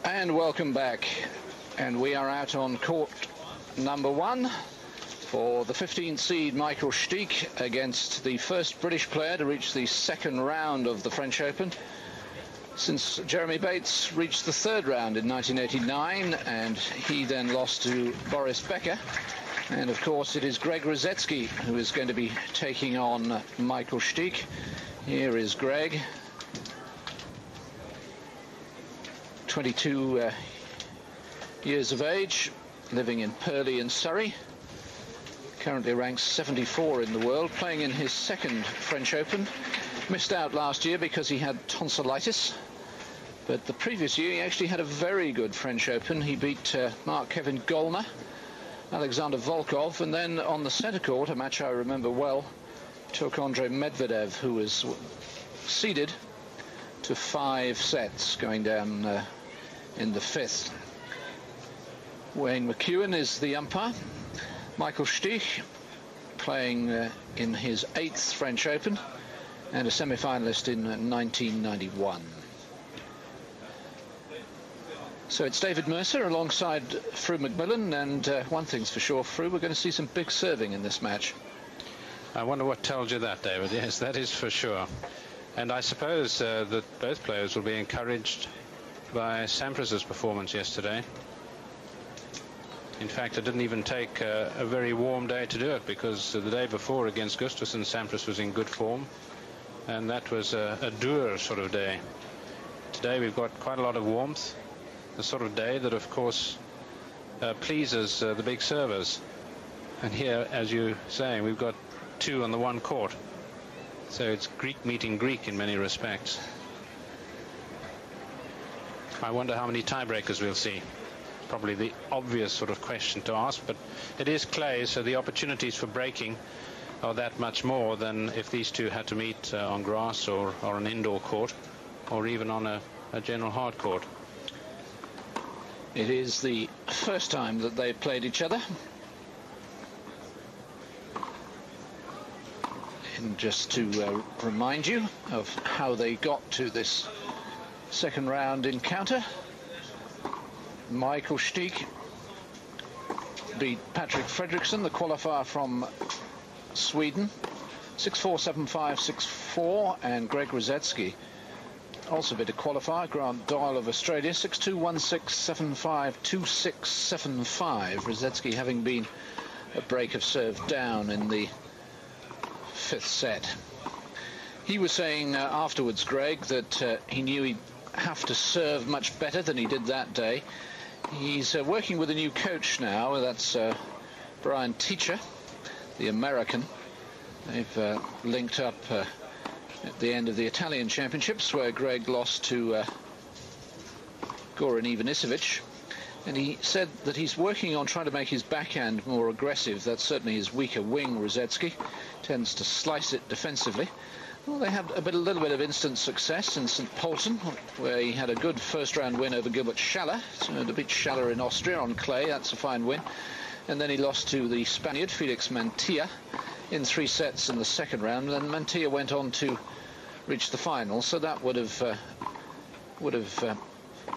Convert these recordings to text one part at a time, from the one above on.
And welcome back. And we are out on court number 1 for the 15th seed Michael Stich against the first British player to reach the second round of the French Open since Jeremy Bates reached the third round in 1989, and he then lost to Boris Becker. And of course it is Greg Rusedski who is going to be taking on Michael Stich. Here is Greg, 22 years of age, living in Purley in Surrey, currently ranked 74 in the world, playing in his second French Open. Missed out last year because he had tonsillitis, but the previous year he actually had a very good French Open. He beat Mark-Kevin Gollner, Alexander Volkov, and then on the centre court, a match I remember well, took Andrei Medvedev, who was seeded to 5 sets, going down in the 5th. Wayne McEwen is the umpire. Michael Stich playing in his 8th French Open and a semi-finalist in 1991. So it's David Mercer alongside Fru McMillan, and one thing's for sure, Fru, we're going to see some big serving in this match. I wonder what tells you that, David. Yes, that is for sure. And I suppose that both players will be encouraged by Sampras's performance yesterday. In fact, it didn't even take a very warm day to do it, because the day before against Gustafsson, Sampras was in good form, and that was a dour sort of day. Today we've got quite a lot of warmth, the sort of day that, of course, pleases the big servers. And here, as you're saying, we've got 2 on the 1 court. So it's Greek meeting Greek in many respects. I wonder how many tiebreakers we'll see. Probably the obvious sort of question to ask, but it is clay, so the opportunities for breaking are that much more than if these two had to meet on grass or an indoor court, or even on a general hard court. It is the first time that they've played each other. And just to remind you of how they got to this second round encounter, Michael Stich beat Patrick Fredriksson, the qualifier from Sweden, 6-4, 7-5, 6-4, and Greg Rusedski also beat a qualifier, Grant Doyle of Australia, 6-2, 1-6, 7-5, 2-6, 7-5. Rusedski having been a break of serve down in the 5th set. He was saying afterwards, Greg, that he knew he'd have to serve much better than he did that day. He's working with a new coach now. That's Brian Teacher, the American. They've linked up at the end of the Italian Championships, where Greg lost to Goran Ivanisevic. And he said that he's working on trying to make his backhand more aggressive. That's certainly his weaker wing. Rusedski tends to slice it defensively. Well, they had a little bit of instant success in St. Polten, where he had a good first-round win over Gilbert Schaller. So to beat Schaller in Austria on clay, that's a fine win. And then he lost to the Spaniard, Felix Mantilla, in 3 sets in the second round. And then Mantilla went on to reach the final, so that would have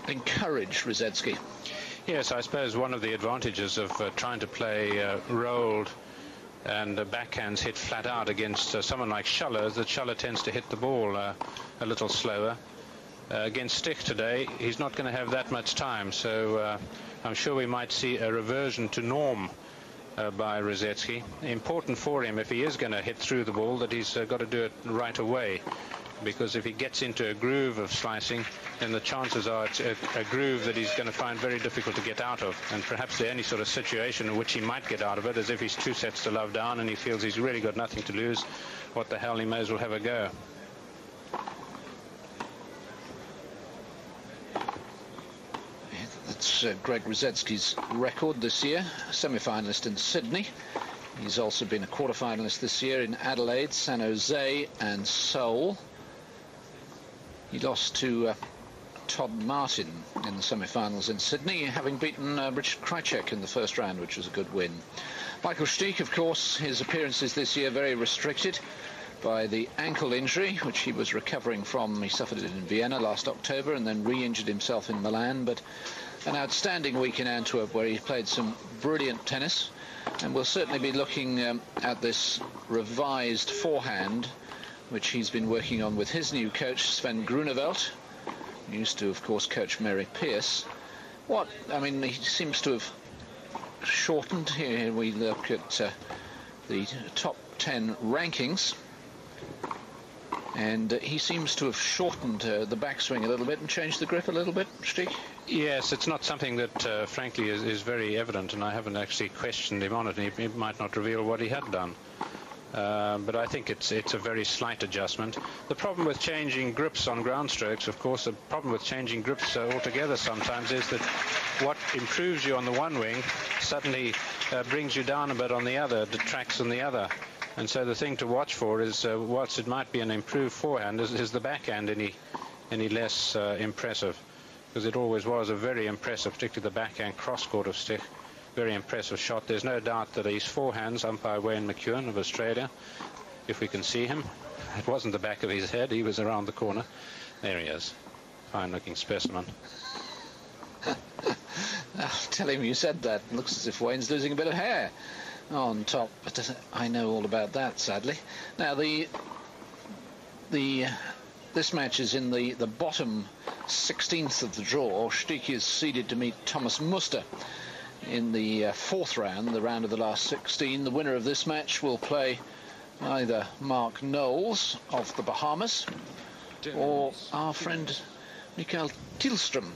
encouraged Rusedski. Yes, I suppose one of the advantages of trying to play rolled and backhands hit flat out against someone like Schaller is that Schaller tends to hit the ball a little slower. Against Stich today, he's not going to have that much time, so I'm sure we might see a reversion to norm by Rusedski. Important for him, if he is going to hit through the ball, that he's got to do it right away, because if he gets into a groove of slicing, then the chances are it's a groove that he's going to find very difficult to get out of. And perhaps the only sort of situation in which he might get out of it is if he's 2 sets to love down and he feels he's really got nothing to lose. What the hell, he may as well have a go. That's Greg Rusedski's record this year, semi-finalist in Sydney. He's also been a quarter-finalist this year in Adelaide, San Jose and Seoul. He lost to Todd Martin in the semi-finals in Sydney, having beaten Richard Krajicek in the first round, which was a good win. Michael Stich, of course, his appearances this year very restricted. by the ankle injury, which he was recovering from. He suffered it in Vienna last October and then re-injured himself in Milan. But an outstanding week in Antwerp where he played some brilliant tennis. And we'll certainly be looking at this revised forehand, which he's been working on with his new coach, Sven Grunewald. He used to, of course, coach Mary Pierce. He seems to have shortened. Here we look at the top 10 rankings. And he seems to have shortened the backswing a little bit and changed the grip a little bit, Stich. Yes, it's not something that, frankly, is very evident, and I haven't actually questioned him on it, and he might not reveal what he had done. But I think it's a very slight adjustment. The problem with changing grips on ground strokes, of course, the problem with changing grips altogether sometimes is that what improves you on the one wing suddenly brings you down a bit on the other, detracts on the other. And so the thing to watch for is, whilst it might be an improved forehand, is the backhand any less impressive? Because it always was a very impressive, particularly the backhand cross-court of Stich. Very impressive shot. There's no doubt that his forehands, umpire Wayne McEwen of Australia, if we can see him. It wasn't the back of his head. He was around the corner. There he is. Fine-looking specimen. I'll tell him you said that. Looks as if Wayne's losing a bit of hair on top, but I know all about that, sadly. Now this match is in the bottom 16th of the draw. Stich is seeded to meet Thomas Muster in the fourth round, the round of the last 16. The winner of this match will play either Mark Knowles of the Bahamas or our friend Mikael Tillström.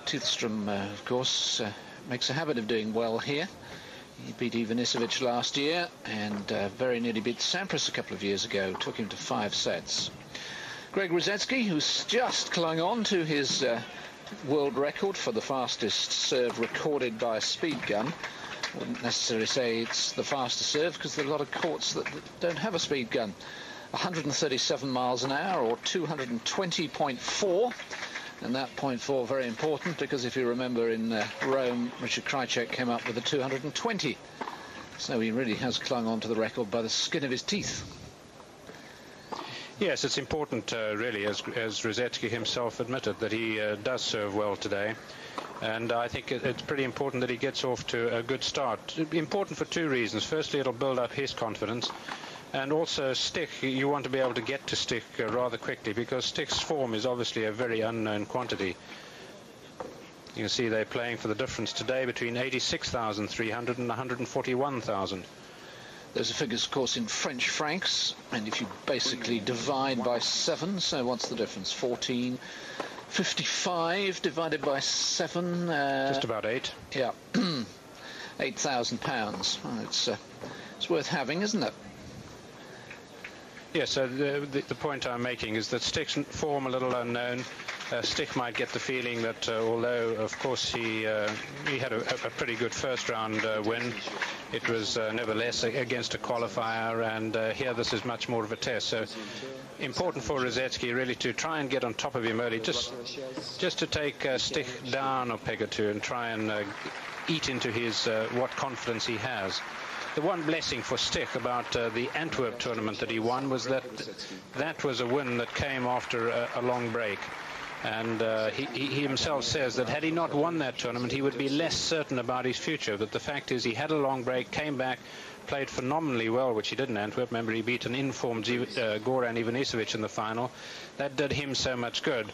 Tillström, of course, makes a habit of doing well here. He beat Ivanisevic last year and very nearly beat Sampras a couple of years ago. Took him to 5 sets. Greg Rusedski, who's just clung on to his world record for the fastest serve recorded by a speed gun. Wouldn't necessarily say it's the fastest serve because there are a lot of courts that don't have a speed gun. 137 miles an hour, or 220.4. And that 0.4 very important because if you remember in Rome, Richard Krajicek came up with a 220. So he really has clung on to the record by the skin of his teeth. Yes, it's important, really, as Rusedski himself admitted, that he does serve well today. And I think it's pretty important that he gets off to a good start. Important for 2 reasons. Firstly, it'll build up his confidence. And also Stich, you want to be able to get to Stich rather quickly, because Stich's form is obviously a very unknown quantity. You can see they're playing for the difference today between 86,300 and 141,000. Those are figures, of course, in French francs, and if you basically divide by 7, so what's the difference? 14.55 divided by 7. Just about 8. Yeah, £8,000. Well, it's worth having, isn't it? Yes, so the point I'm making is that Stich's form a little unknown. Stich might get the feeling that although, of course, he had a pretty good first round win, it was nevertheless against a qualifier, and here this is much more of a test. So important for Rusedski really to try and get on top of him early, just to take Stich down a peg or two and try and eat into his what confidence he has. The one blessing for Stich about the Antwerp tournament that he won was that was a win that came after a long break. And he himself says that had he not won that tournament, he would be less certain about his future. But the fact is he had a long break, came back, played phenomenally well, which he did in Antwerp. Remember, he beat an informed Goran Ivanisevic in the final. That did him so much good,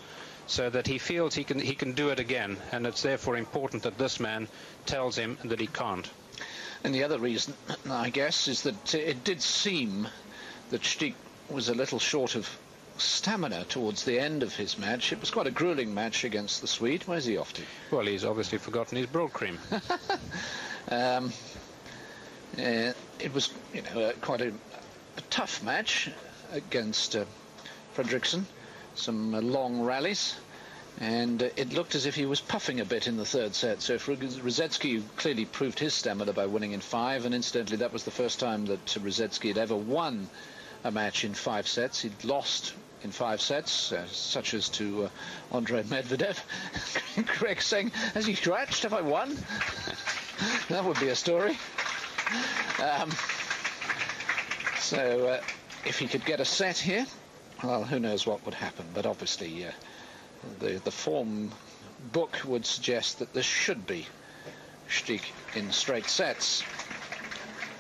so that he feels he can do it again. And it's therefore important that this man tells him that he can't. And the other reason, I guess, is that it did seem that Stich was a little short of stamina towards the end of his match. It was quite a grueling match against the Swede. Where's he off to? Well, he's obviously forgotten his broad cream. It was, quite a tough match against Fredriksson. Some long rallies. And it looked as if he was puffing a bit in the third set. So for Rusedski clearly proved his stamina by winning in 5. And incidentally, that was the first time that Rusedski had ever won a match in 5 sets. He'd lost in 5 sets, such as to Andrei Medvedev. Greg saying, has he scratched? Have I won? That would be a story. if he could get a set here, well, who knows what would happen. But obviously, the form book would suggest that this should be Stich in straight sets.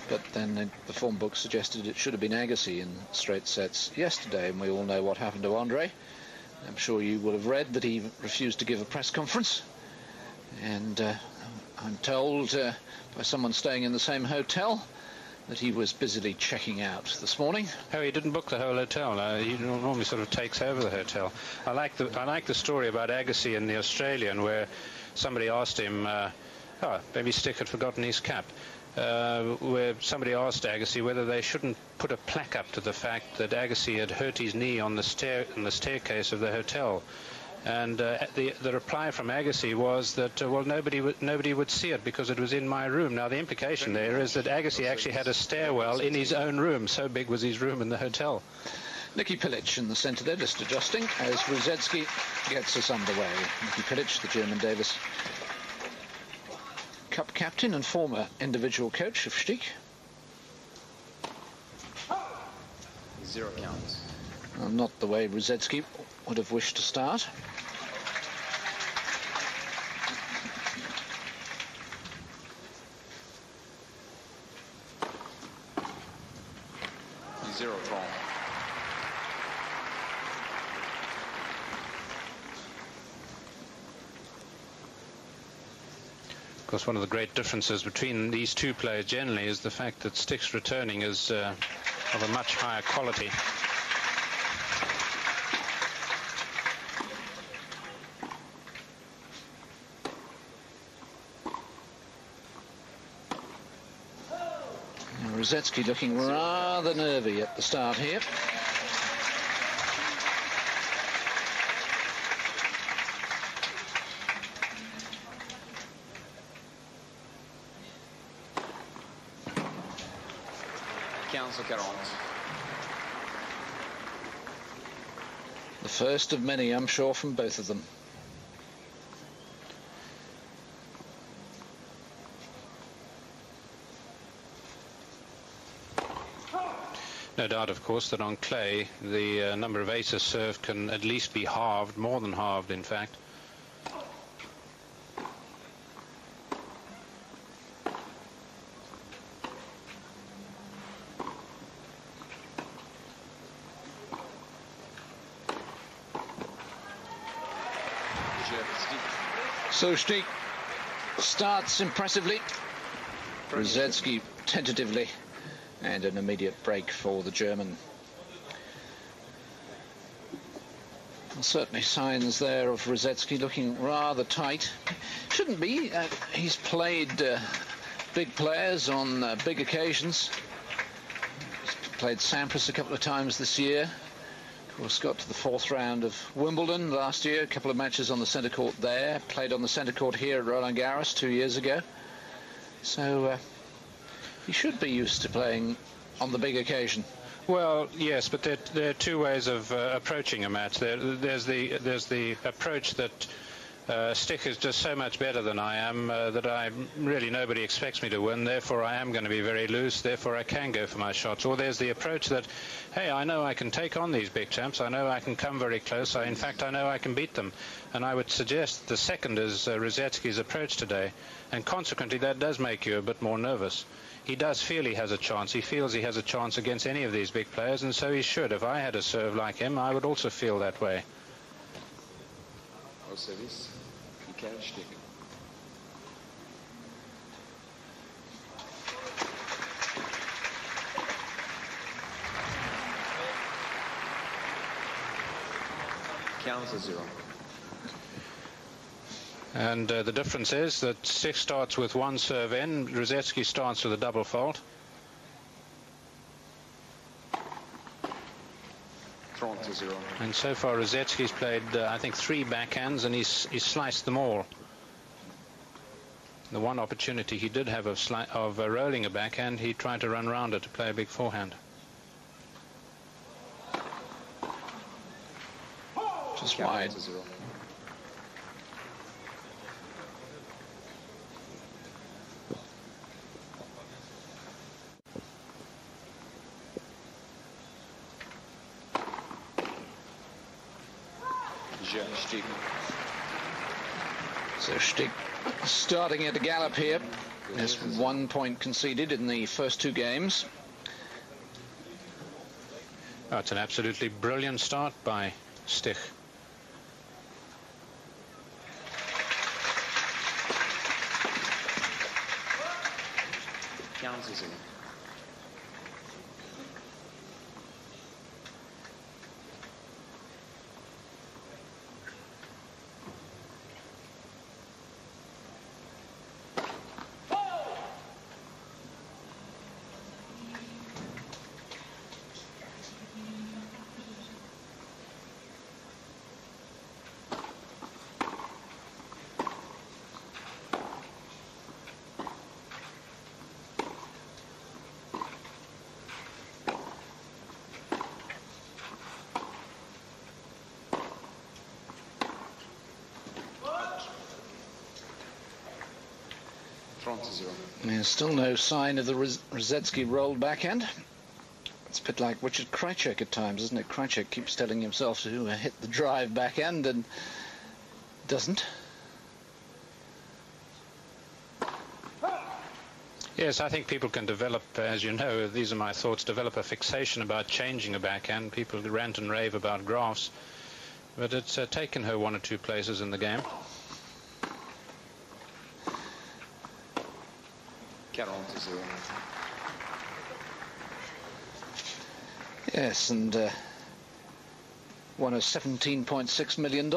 But then the form book suggested it should have been Agassi in straight sets yesterday, and we all know what happened to Andre. I'm sure you will have read that he refused to give a press conference, and I'm told by someone staying in the same hotel that he was busily checking out this morning. Oh, he didn't book the whole hotel. He normally sort of takes over the hotel. I like the story about Agassi in the Australian, where somebody asked him, maybe Stich had forgotten his cap, where somebody asked Agassi whether they shouldn't put a plaque up to the fact that Agassi had hurt his knee on the staircase of the hotel. And the reply from Agassi was that, well, nobody would see it because it was in my room. Now, the implication there is that Agassi actually had a stairwell in his own room. So big was his room in the hotel. Nicky Pilic in the centre there, just adjusting as Rusedski gets us underway. Nicky Pilic, the German Davis Cup captain and former individual coach of Stich. 0 counts. Not the way Rusedski would have wished to start. Zero draw. Of course, one of the great differences between these two players generally is the fact that Stich's returning is of a much higher quality. Rusedski looking rather nervy at the start here. The first of many, I'm sure, from both of them. No doubt, of course, that on clay the number of aces served can at least be halved, more than halved, in fact. So Stich starts impressively. Rusedski tentatively, and an immediate break for the German. Well, certainly signs there of Rusedski looking rather tight. Shouldn't be. He's played big players on big occasions. He's played Sampras a couple of times this year. Of course, got to the 4th round of Wimbledon last year. A couple of matches on the centre court there. Played on the centre court here at Roland Garros 2 years ago. So he should be used to playing on the big occasion. Well, yes, but there are two ways of approaching a match. There's the approach that Stich is just so much better than I am that nobody expects me to win. Therefore, I am going to be very loose. Therefore, I can go for my shots. Or there's the approach that, hey, I know I can take on these big champs. I know I can come very close. In fact, I know I can beat them. And I would suggest the second is Rusedski's approach today. And consequently, that does make you a bit more nervous. He does feel he has a chance. He feels he has a chance against any of these big players, and so he should. If I had a serve like him, I would also feel that way. Au service, Michael Stich. Counts as 0. And the difference is that Stich starts with one serve in, Rusedski starts with a double fault. Thrown to 0. And so far Rusedski's played, I think, 3 backhands, and he's sliced them all. The one opportunity he did have of rolling a backhand, he tried to run round it to play a big forehand. Just wide. To 0. Stich. So Stich starting at a gallop here. Just 1 point conceded in the first 2 games. Oh, it's an absolutely brilliant start by Stich. Counts as 0. There's still no sign of the Rusedski rolled backhand. It's a bit like Richard Krajicek at times, isn't it? Krajicek keeps telling himself to hit the drive backhand and doesn't. Yes, I think people can develop, as you know, these are my thoughts, develop a fixation about changing a backhand. People rant and rave about graphs, but it's taken her 1 or 2 places in the game. Yes, and won a $17.6 million.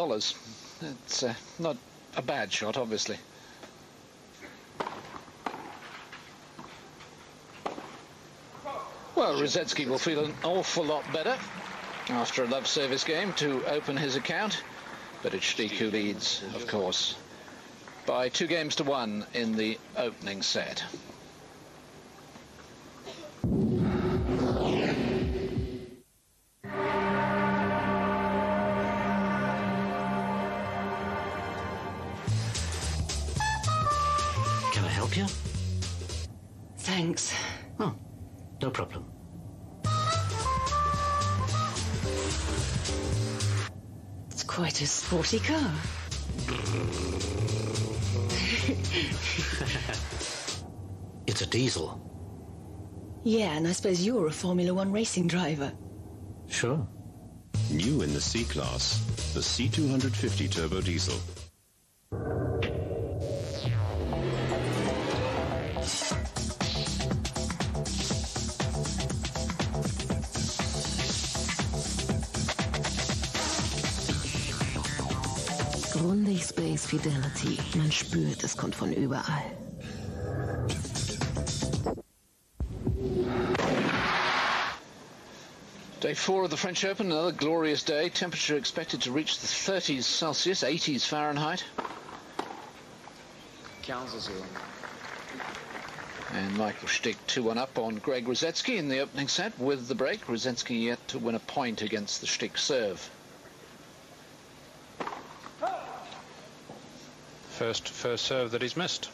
It's not a bad shot, obviously. Well, Rusedski will feel an awful lot better after a love service game to open his account, but it's Stich who leads, of course, by 2 games to 1 in the opening set. Can I help you? Thanks. Oh, no problem. It's quite a sporty car. It's a diesel. Yeah, and I suppose you're a Formula One racing driver. Sure. New in the C-Class, the C250 Turbo Diesel. Grundig Space Fidelity. Man spürt, es kommt von überall. Day 4 of the French Open, another glorious day. Temperature expected to reach the 30s Celsius, 80s Fahrenheit. Counts as 0. And Michael Stich 2-1 up on Greg Rusedski in the opening set with the break. Rusedski yet to win a point against the Stich serve. First serve that he's missed.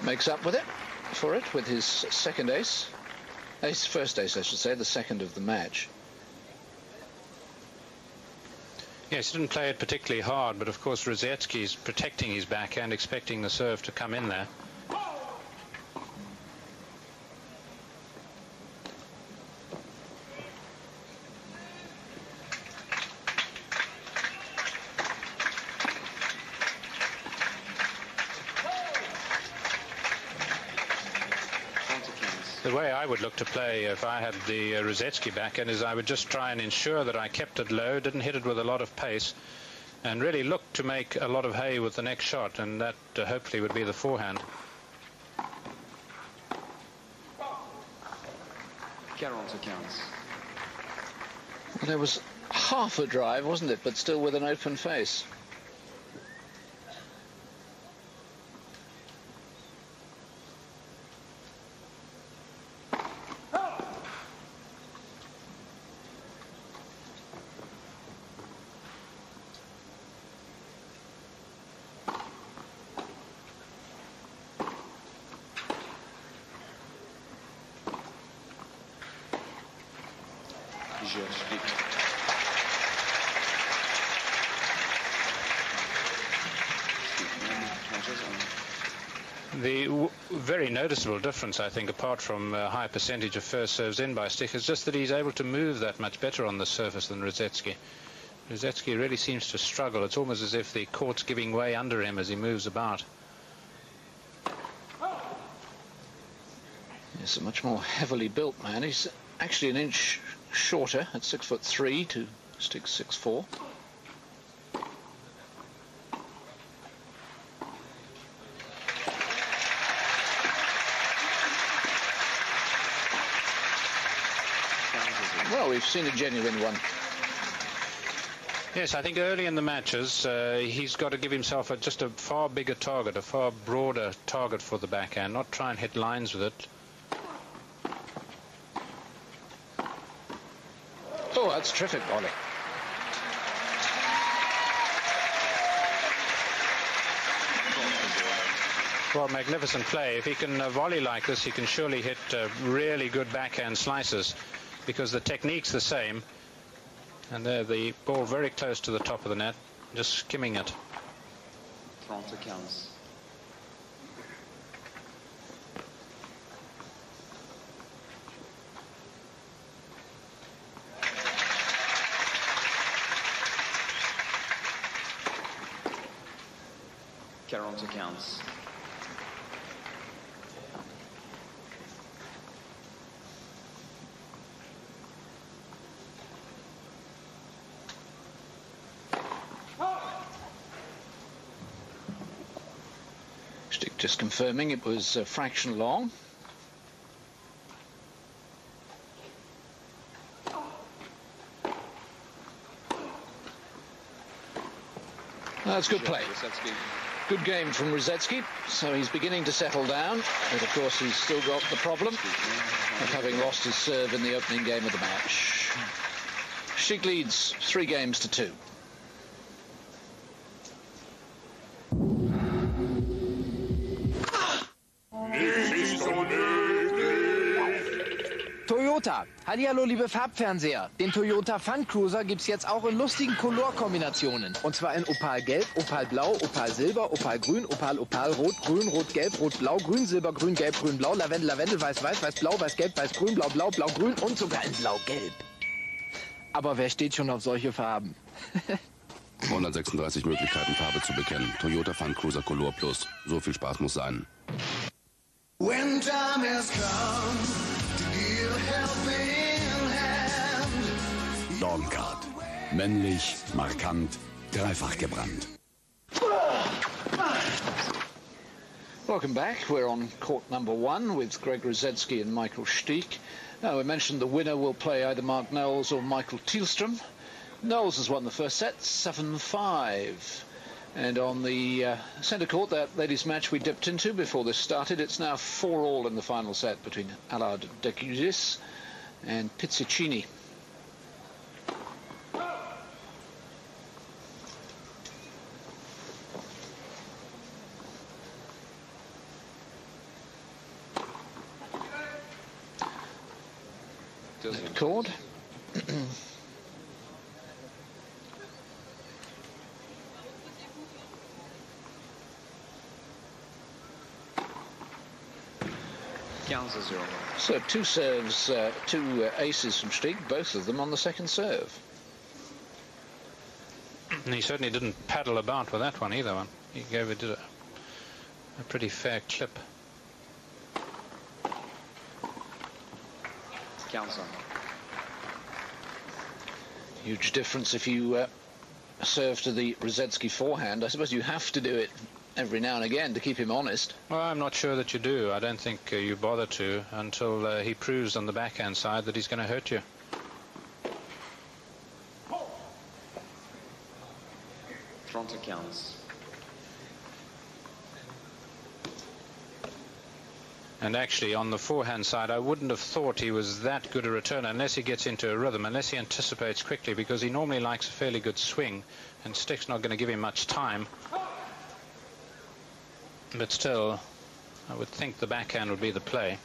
Makes up with it with his second ace. His first ace, I should say, the second of the match. Yes, he didn't play it particularly hard, but of course Rusedski's protecting his backhand, expecting the serve to come in there. The way I would look to play if I had the Rusedski backhand is I would just try and ensure that I kept it low, didn't hit it with a lot of pace, and really look to make a lot of hay with the next shot, and that hopefully would be the forehand. Counts. Well, there was half a drive, wasn't it, but still with an open face. The very noticeable difference, I think, apart from a high percentage of first serves in by Stich, is just that he's able to move that much better on the surface than Rusedski. Rusedski really seems to struggle. It's almost as if the court's giving way under him as he moves about. He's a much more heavily built man. He's actually an inch shorter at 6'3" to Stich's 6'4". Well, we've seen a genuine one. Yes, I think early in the matches, he's got to give himself just a far bigger target, a far broader target for the backhand, not try and hit lines with it. Oh, that's terrific volley. Well, magnificent play. If he can volley like this, he can surely hit really good backhand slices, because the technique's the same. And there, the ball very close to the top of the net, just skimming it. 30 counts. Counts. Stich just confirming it was a fraction long. That's good play. Good game from Rusedski, so he's beginning to settle down, but of course he's still got the problem of having lost his serve in the opening game of the match. Stich leads 3-2. Toyota. Hallihallo, liebe Farbfernseher. Den Toyota Fun Cruiser gibt's jetzt auch in lustigen Colorkombinationen. Und zwar in Opalgelb, Opalblau, Opalsilber, Opalgrün, Opalrot, Grün, Rot, Gelb, Rot, Blau, Grün, Silber, Grün, Gelb, Grün, Blau, Lavendel, Lavendel, Weiß, Weiß, Weiß, Blau, Weiß, Gelb, Weiß, Grün, Blau, Blau, Blau, Grün und sogar in Blau-Gelb. Aber wer steht schon auf solche Farben? 136 Möglichkeiten, Farbe zu bekennen. Toyota Fun Cruiser Color Plus. So viel Spaß muss sein. When time has come to give a helping hand. Dorncard. Männlich, markant, dreifach gebrannt. Welcome back. We're on court number 1 with Greg Rusedski and Michael Stich. Now, we mentioned the winner will play either Mark Knowles or Michael Thielström. Knowles has won the first set, 7-5. And on the centre court, that ladies' match we dipped into before this started, it's now 4-all in the final set between Allard de Guzis and Pizzicini. Chord. So 2 serves, 2 aces from Stich, both of them on the second serve. And he certainly didn't paddle about with that one either. He gave it a pretty fair clip. Huge difference if you serve to the Rusedski forehand. I suppose you have to do it every now and again to keep him honest. Well, I'm not sure that you do. I don't think you bother to until he proves on the backhand side that he's going to hurt you. Front accounts. And actually, on the forehand side, I wouldn't have thought he was that good a returner unless he gets into a rhythm, unless he anticipates quickly, because he normally likes a fairly good swing, and Stich's not going to give him much time. But still, I would think the backhand would be the play.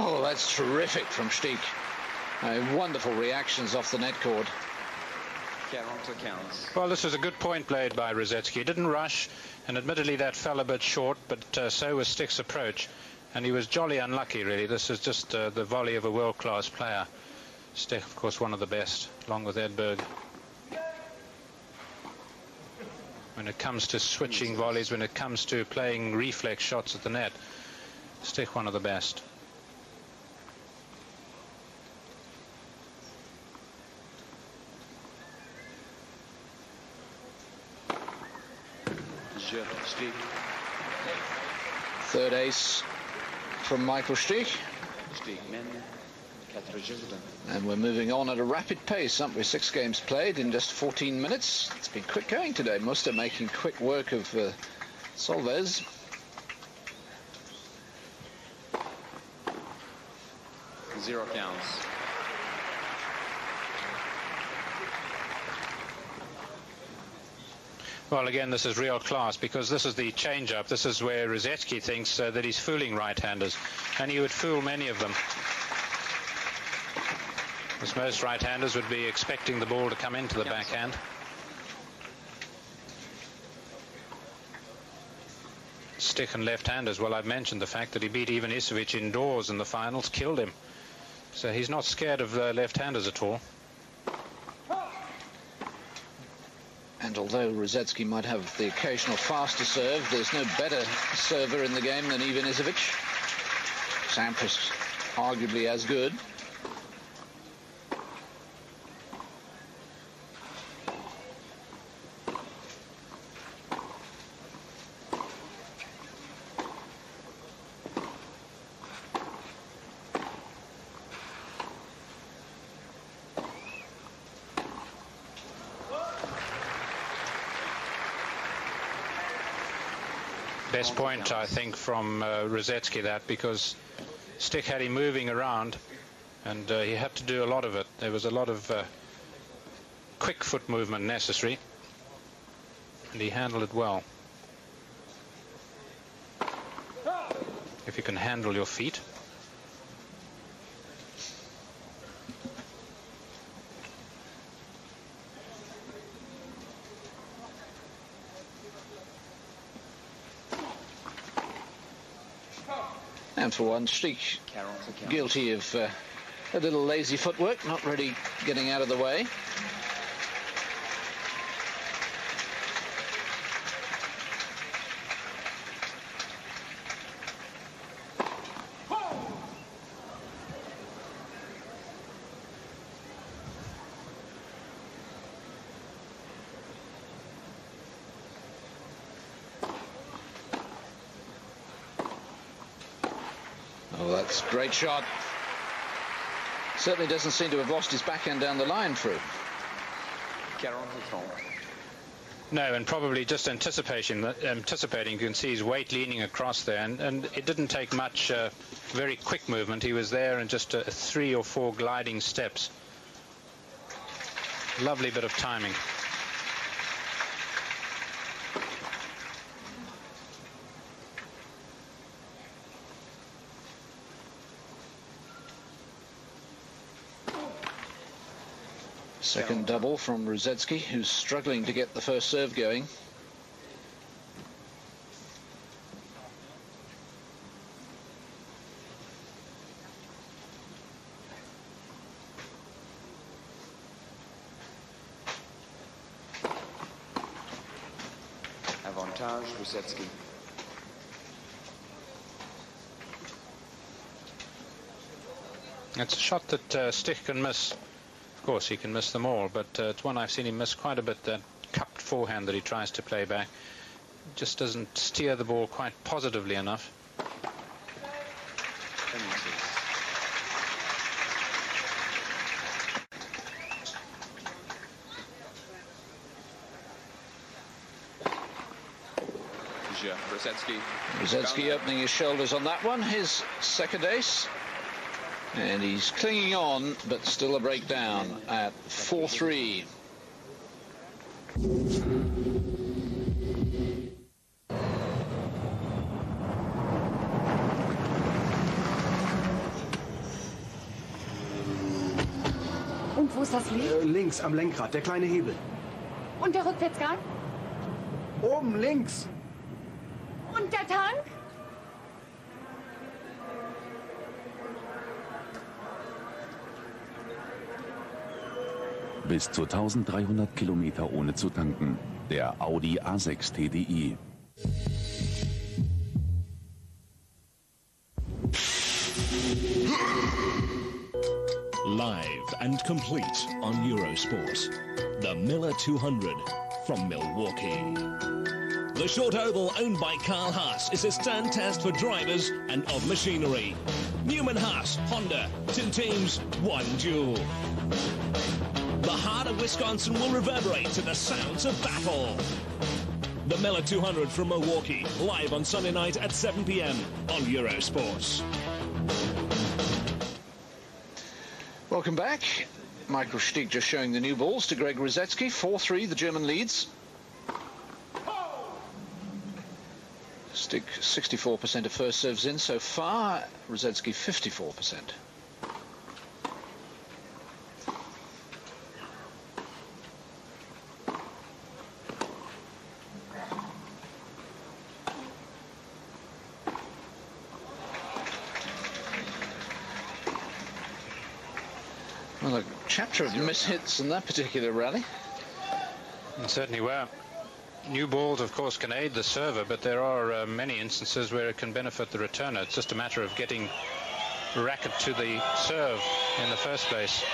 Oh, that's terrific from Stich. Wonderful reactions off the net cord. 40 counts. Well, this was a good point played by Rusedski. He didn't rush, and admittedly that fell a bit short, but so was Stich's approach. And he was jolly unlucky, really. This is just the volley of a world-class player. Stich, of course, one of the best, along with Edberg. When it comes to switching volleys, when it comes to playing reflex shots at the net, Stich, one of the best. Third ace from Michael Stich. And we're moving on at a rapid pace, aren't we? 6 games played in just 14 minutes. It's been quick going today. Muster making quick work of Solves. Zero counts. Well, again, this is real class, because this is the change-up. This is where Rusedski thinks that he's fooling right-handers, and he would fool many of them. As most right-handers would be expecting the ball to come into the backhand. Stich and left-handers, well, I've mentioned the fact that he beat Ivan Isovic indoors in the finals, killed him. So he's not scared of left-handers at all. And although Rusedski might have the occasional faster serve, there's no better server in the game than Ivan Isovic. Sampras arguably as good. Best point, I think, from Rusedski, that, because Stich had him moving around, and he had to do a lot of it. There was a lot of quick foot movement necessary, and he handled it well. If you can handle your feet. And for one, Stich guilty of a little lazy footwork, not really getting out of the way. Oh, that's a great shot. Certainly doesn't seem to have lost his backhand down the line through. No, and probably just anticipating, you can see his weight leaning across there, and it didn't take much very quick movement. He was there in just 3 or 4 gliding steps. Lovely bit of timing. Second double from Rusedski, who's struggling to get the first serve going. Avantage, Rusedski. It's a shot that Stich can miss. Of course, he can miss them all, but it's one I've seen him miss quite a bit, that cupped forehand that he tries to play back. Just doesn't steer the ball quite positively enough. Rusedski opening his shoulders on that one, his second ace. And he's clinging on, but still a breakdown at 4-3. Und wo ist das Licht? Links am Lenkrad, der kleine Hebel. Und der Rückwärtsgang? Oben links. Und der Tank? Bis zu 1300 Kilometer ohne zu tanken. Der Audi A6 TDI. Live and complete on Eurosport. The Miller 200 from Milwaukee. The short oval owned by Carl Haas is a stand test for drivers and of machinery. Newman Haas, Honda, 2 teams, 1 duel. The heart of Wisconsin will reverberate to the sounds of battle. The Miller 200 from Milwaukee, live on Sunday night at 7 p.m. on Eurosport. Welcome back. Michael Stich just showing the new balls to Greg Rusedski. 4-3, the German leads. Stich 64% of first serves in so far. Rusedski 54%. Well, a chapter of mishits in that particular rally. And certainly were. New balls, of course, can aid the server, but there are many instances where it can benefit the returner. It's just a matter of getting racket to the serve in the first place.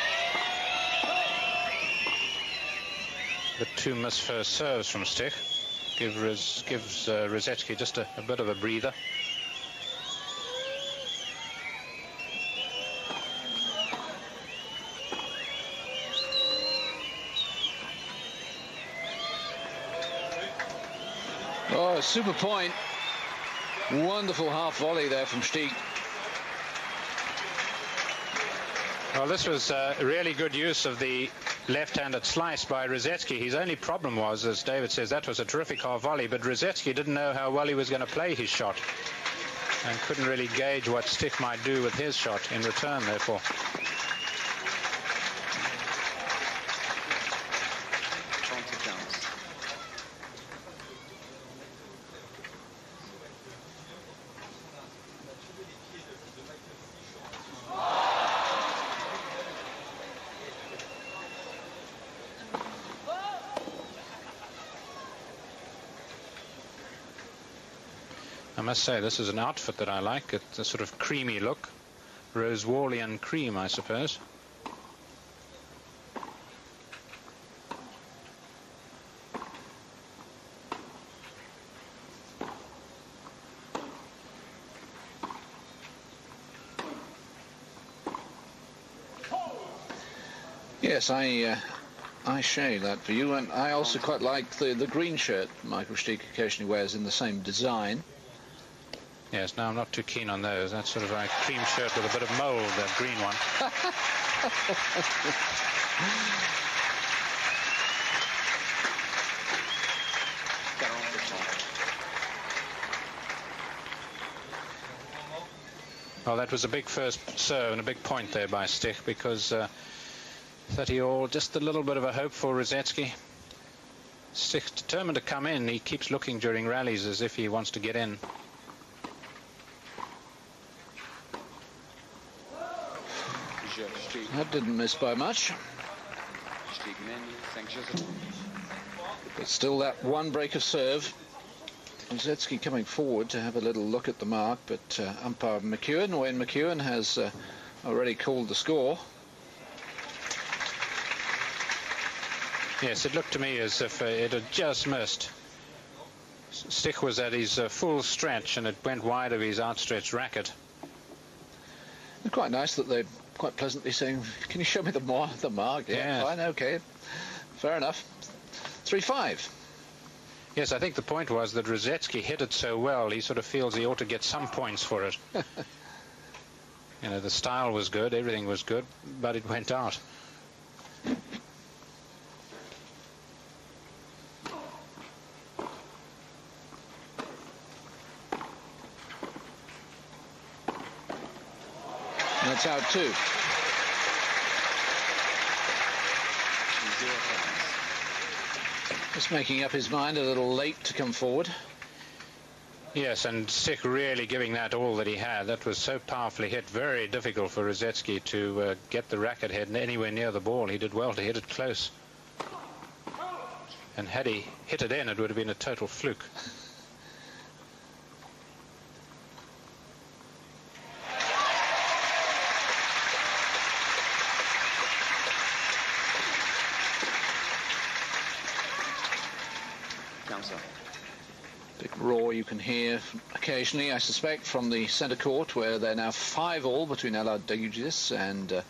The 2 missed first serves from Stich gives Rusedski just a bit of a breather. Oh, super point. Wonderful half volley there from Stich. Well, this was really good use of the left-handed slice by Rusedski. His only problem was, as David says, that was a terrific half volley, but Rusedski didn't know how well he was going to play his shot and couldn't really gauge what Stich might do with his shot in return, therefore. I must say, this is an outfit that I like. It's a sort of creamy look. Rosewallian cream, I suppose. Yes, I shade that for you, and I also quite like the green shirt Michael Stich occasionally wears in the same design. Yes, no, I'm not too keen on those. That's sort of like a cream shirt with a bit of mold, that green one. Well, that was a big first serve and a big point there by Stich, because 30-all, just a little bit of a hope for Rusedski. Stich determined to come in. He keeps looking during rallies as if he wants to get in. That didn't miss by much. But still that one break of serve. Rusedski coming forward to have a little look at the mark, but umpire McEwen, Wayne McEwen, has already called the score. Yes, it looked to me as if it had just missed. Stich was at his full stretch and it went wide of his outstretched racket. It's quite nice that they're quite pleasantly saying, can you show me the mark? Yeah, fine, okay. Fair enough. 3-5. Yes, I think the point was that Rusedski hit it so well, he sort of feels he ought to get some points for it. You know, the style was good, everything was good, but it went out. That's out too. Just making up his mind, a little late to come forward. Yes, and Stich really giving that all that he had. That was so powerfully hit. Very difficult for Rusedski to get the racket head anywhere near the ball. He did well to hit it close. And had he hit it in, it would have been a total fluke. Big roar you can hear occasionally, I suspect, from the centre court, where they're now 5-all between Alaudagis and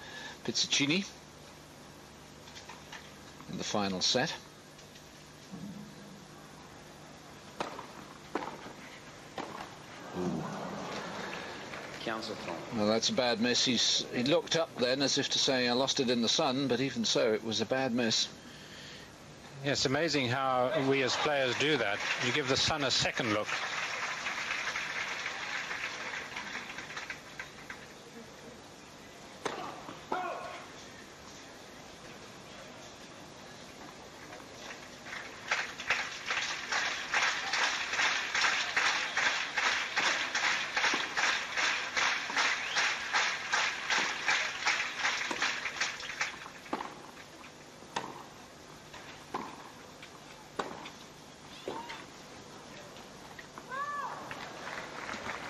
Pizzichini in the final set. Well, that's a bad miss. He looked up then as if to say, I lost it in the sun, but even so, it was a bad miss. Yeah, it's amazing how we as players do that. You give the sun a second look.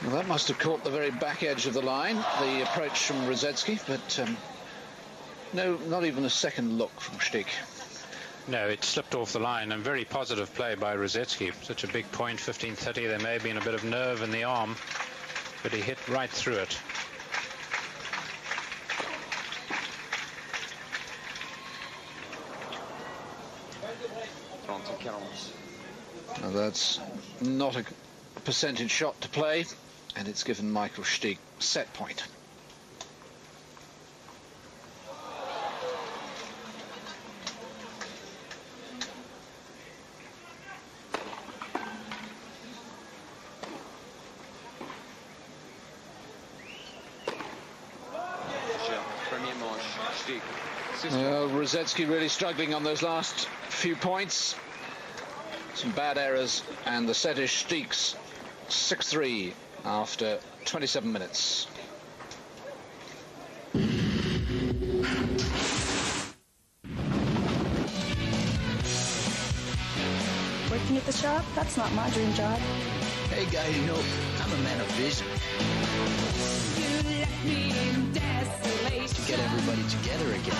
Well, that must have caught the very back edge of the line, the approach from Rusedski, but no, not even a second look from Stich. No, it slipped off the line, and very positive play by Rusedski. Such a big point, 15-30. There may have been a bit of nerve in the arm, but he hit right through it. Now that's not a percentage shot to play, and it's given Michael Stich set point. Rusedski really struggling on those last few points. Some bad errors, and the set is Stich's 6-3 after 27 minutes. Working at the shop? That's not my dream job. Hey, guy, you know, I'm a man of vision. To get everybody together again.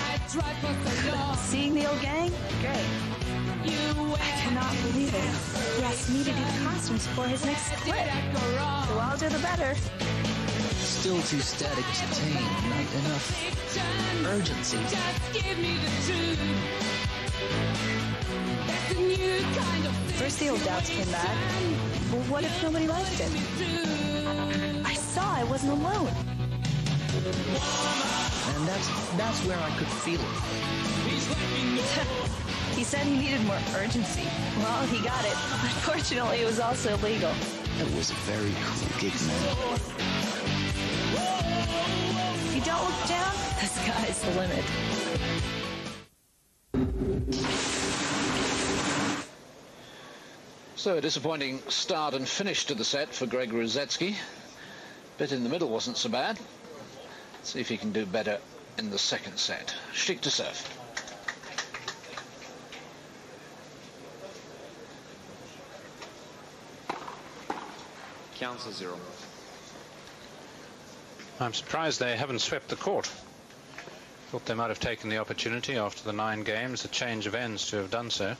Seeing the old gang? Great. I cannot believe it. He asked me to do the costumes for his next clip. The wilder the better. Still too static to tame, not enough urgency. First the old doubts came back. Well, what if nobody liked him? I saw I wasn't alone. And that's where I could feel it. He said he needed more urgency. Well, he got it. Unfortunately, it was also legal. That was a very cool gig, man. If you don't look down, the sky's the limit. So a disappointing start and finish to the set for Greg Rusedski. Bit in the middle wasn't so bad. Let's see if he can do better in the second set. Stich to serve. Counts a 0. I'm surprised they haven't swept the court. Thought they might have taken the opportunity after the 9 games, the change of ends, to have done so.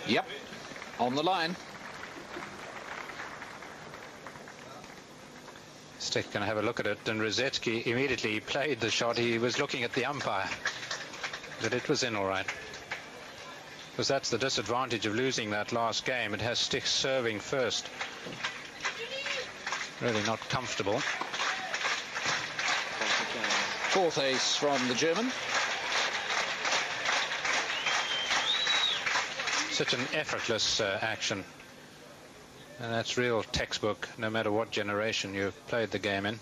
Yep, on the line. Stich going to have a look at it, and Rusedski immediately played the shot. He was looking at the umpire, but it was in all right. Because that's the disadvantage of losing that last game. It has Stich serving first. Really not comfortable. Fourth ace from the German. Such an effortless action. And that's real textbook, no matter what generation you've played the game in.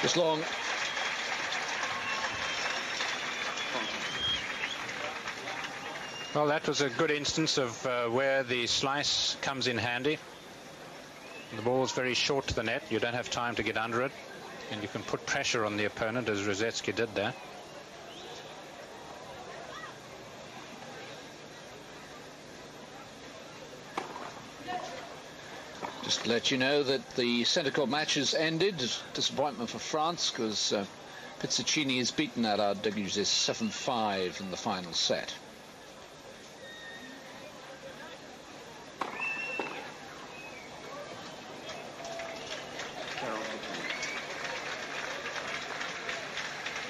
Just long. Well, that was a good instance of where the slice comes in handy. The ball's very short to the net. You don't have time to get under it, and you can put pressure on the opponent, as Rusedski did there. Just to let you know that the centre court match has ended. Disappointment for France, because Pizzuccini is beaten at our Deguses 7-5 in the final set.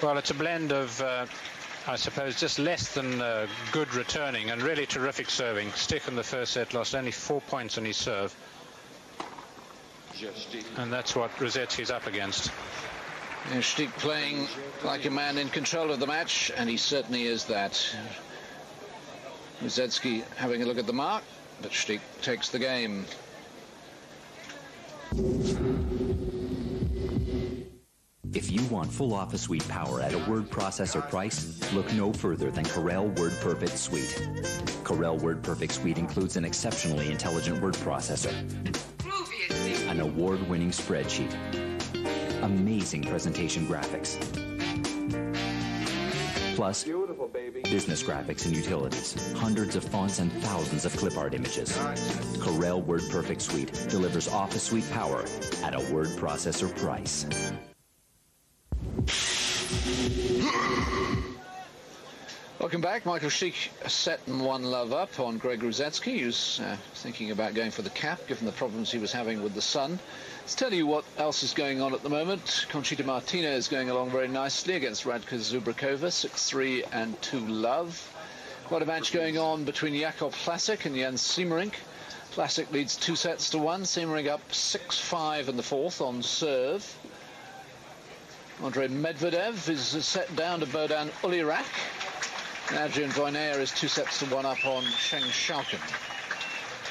Well, it's a blend of, I suppose, just less than good returning and really terrific serving. Stich in the first set lost only 4 points on his serve. And that's what Rusedski's up against. Yeah, Stich playing like a man in control of the match, and he certainly is that. Rusedski having a look at the mark, but Stich takes the game. If you want full Office Suite power at a word processor price, look no further than Corel WordPerfect Suite. Corel WordPerfect Suite includes an exceptionally intelligent word processor, an award-winning spreadsheet, amazing presentation graphics, plus business graphics and utilities, hundreds of fonts and thousands of clip art images. Corel WordPerfect Suite delivers Office Suite power at a word processor price. Welcome back. Michael Stich set and 1-love up on Greg Rusedski, who's thinking about going for the cap, given the problems he was having with the sun. Let's tell you what else is going on at the moment. Conchita Martinez is going along very nicely against Radka Zubrakova, 6-3 and 2-love. Quite a match going on between Jakob Plasek and Jan Siemerink. Plasek leads 2-1. Siemerink up 6-5 in the fourth on serve. Andrei Medvedev is set down to Bodan Ulirak. Adrian Voynaire is 2-1 up on Sheng Xiaoken.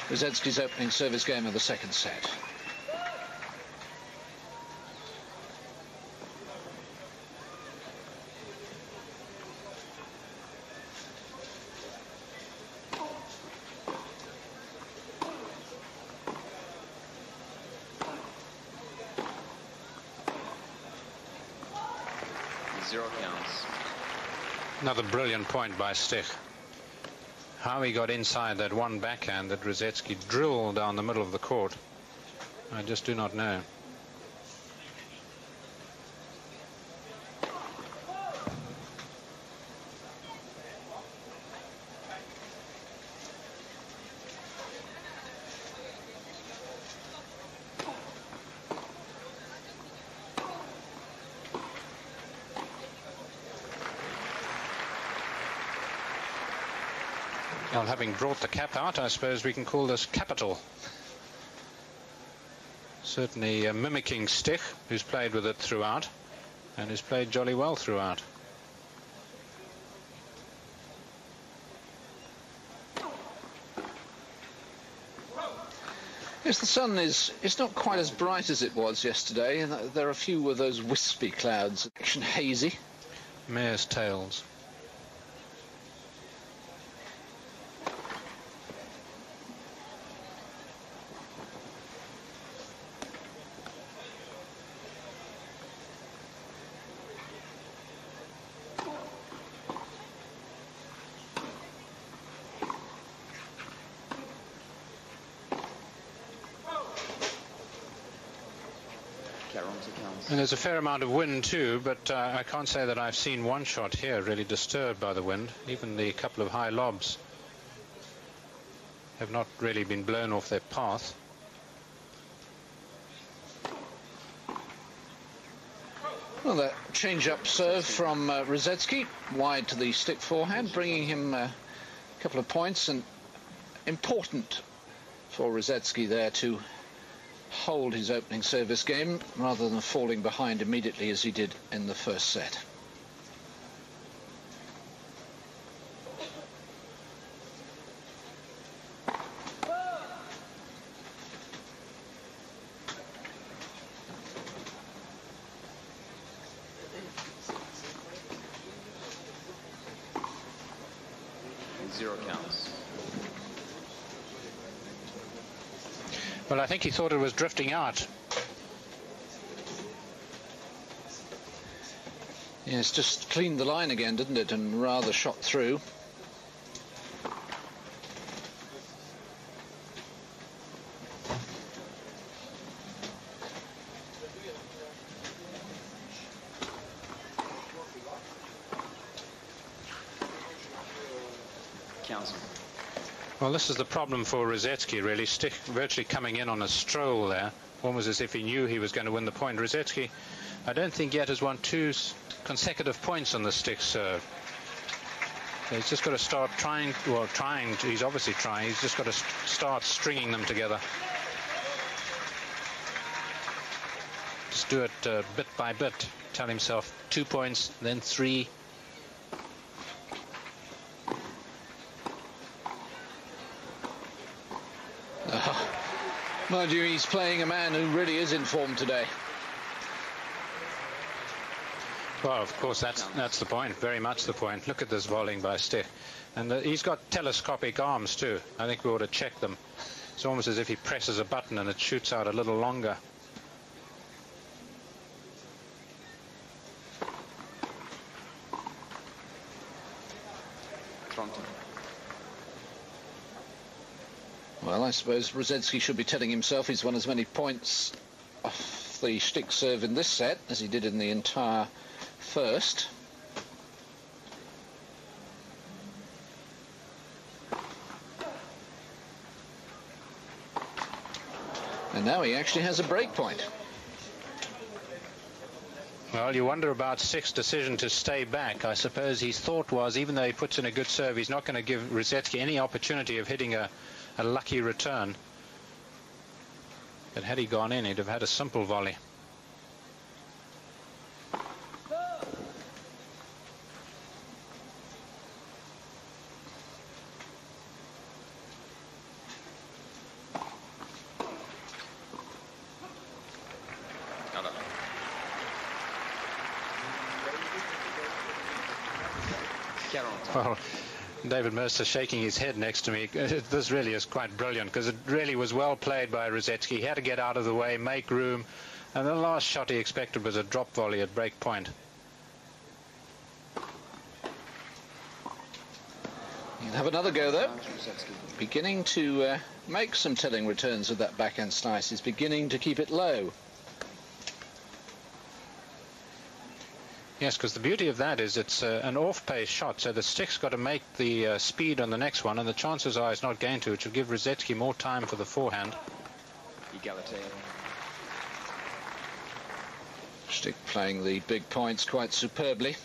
Rusedski's opening service game of the second set. Zero counts. Another brilliant point by Stich. How he got inside that one backhand that Rusedski drilled down the middle of the court, I just do not know. Well, having brought the cap out, I suppose we can call this capital. Certainly mimicking Stich, who's played with it throughout, and has played jolly well throughout. Yes, the sun is not quite as bright as it was yesterday. There are a few of those wispy clouds, action hazy. Mare's tails. And there's a fair amount of wind too, but I can't say that I've seen one shot here really disturbed by the wind. Even the couple of high lobs have not really been blown off their path. Well, that change-up serve from Rusedski, wide to the stick forehand, bringing him a couple of points, and important for Rusedski there to hold his opening service game rather than falling behind immediately as he did in the first set. Zero counts. Well, I think he thought it was drifting out. Yes, just cleaned the line again, didn't it, and rather shot through. Well, this is the problem for Rusedski, really. Stich virtually coming in on a stroll there, almost as if he knew he was going to win the point. Rusedski, I don't think yet has won 2 consecutive points on the Stich serve. So he's just got to start trying, well, he's obviously trying, he's just got to start stringing them together. Just do it bit by bit. Tell himself 2 points, then 3. Mind you, he's playing a man who really is in form today. Well, of course, that's the point, very much the point. Look at this volleying by Stich. And he's got telescopic arms, too. I think we ought to check them. It's almost as if he presses a button and it shoots out a little longer. Well, I suppose Rusedski should be telling himself he's won as many points off the Stich serve in this set as he did in the entire first. And now he actually has a break point. Well, you wonder about Stich's decision to stay back. I suppose his thought was, even though he puts in a good serve, he's not going to give Rusedski any opportunity of hitting a lucky return. But had he gone in, he'd have had a simple volley. Well, David Mercer shaking his head next to me. This really is quite brilliant, because it really was well played by Rusedski. He had to get out of the way, make room, and the last shot he expected was a drop volley at break point. He'll have another go, though. Beginning to make some telling returns with that backhand slice. He's beginning to keep it low. Yes, because the beauty of that is it's an off-pace shot, so the Stich's got to make the speed on the next one, and the chances are it's not going to. It should give Rusedski more time for the forehand. Stich playing the big points quite superbly.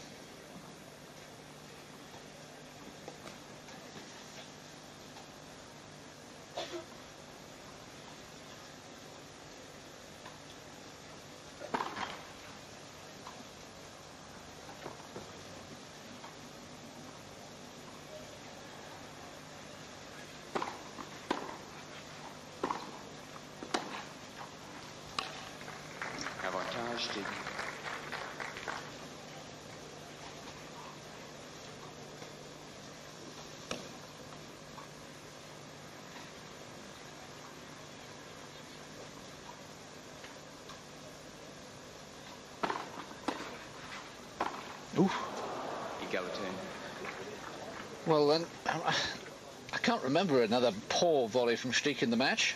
Well, then, I can't remember another poor volley from Stich in the match.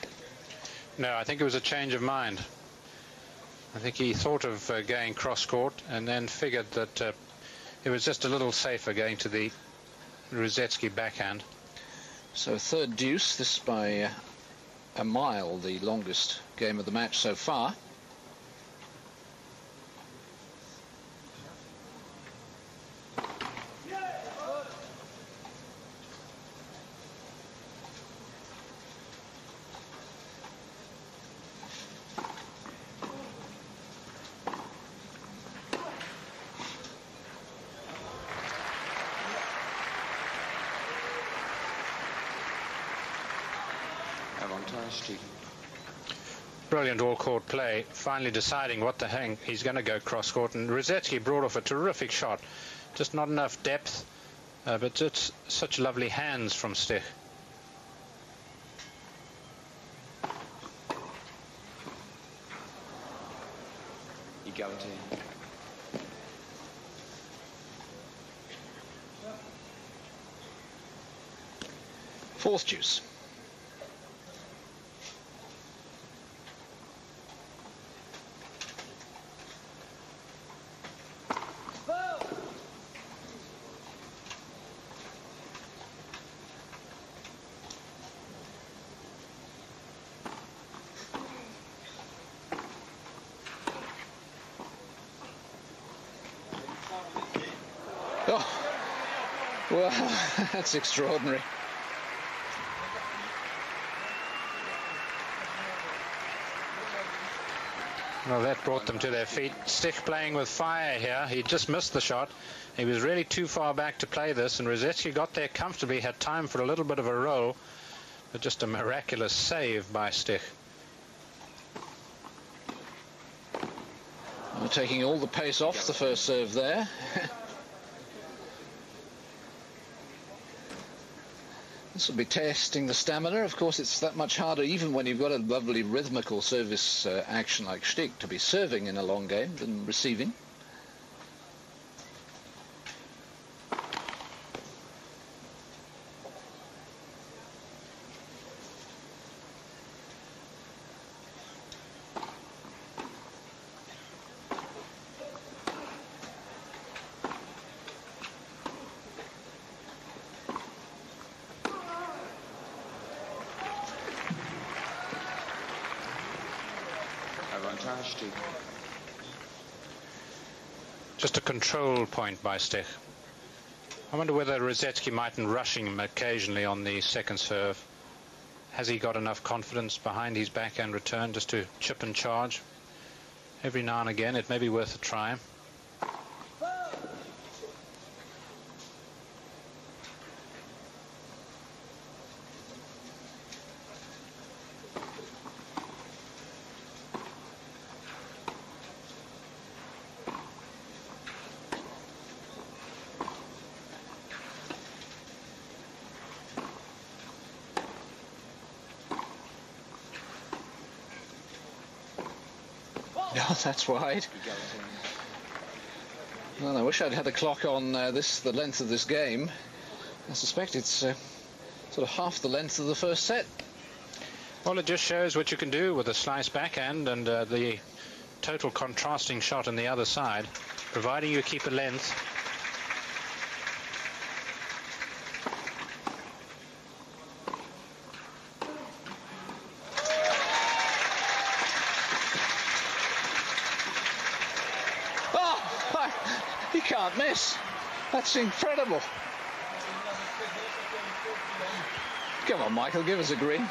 No, I think it was a change of mind. I think he thought of going cross-court and then figured that it was just a little safer going to the Rusedski backhand. So third deuce, this by a mile, the longest game of the match so far. Avantage Stich. Brilliant all-court play, finally deciding what the heck he's going to go cross-court, and Rusedski brought off a terrific shot. Just not enough depth, but just such lovely hands from Stich. Equality. Fourth deuce. Oh, well, that's extraordinary. Well, that brought them to their feet. Stich playing with fire here. He just missed the shot. He was really too far back to play this, and Rusedski got there comfortably, had time for a little bit of a roll, but just a miraculous save by Stich. Well, taking all the pace off the first serve there. This will be testing the stamina. Of course, it's that much harder, even when you've got a lovely rhythmical service action like Stich, to be serving in a long game than receiving. Just a control point by Stich. I wonder whether Rusedski mightn't rushing him occasionally on the second serve. Has he got enough confidence behind his backhand return just to chip and charge? Every now and again it may be worth a try. Oh, that's wide. Well, I wish I'd had a clock on the length of this game. I suspect it's sort of half the length of the first set. Well, it just shows what you can do with a slice backhand and the total contrasting shot on the other side, providing you keep a length. He can't miss. That's incredible. Come on, Michael, give us a green.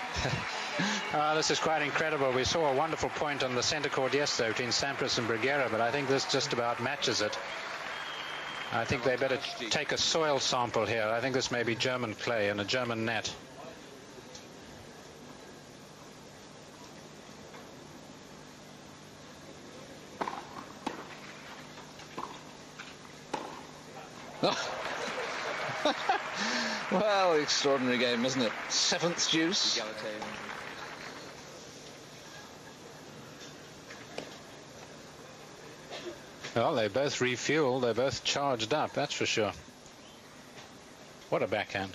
This is quite incredible. We saw a wonderful point on the centre court yesterday between Sampras and Bruguera, but I think this just about matches it. I think they better take a soil sample here. I think this may be German clay and a German net. Well, extraordinary game, isn't it? Seventh deuce. Well, they both refueled, they're both charged up, that's for sure. What a backhand.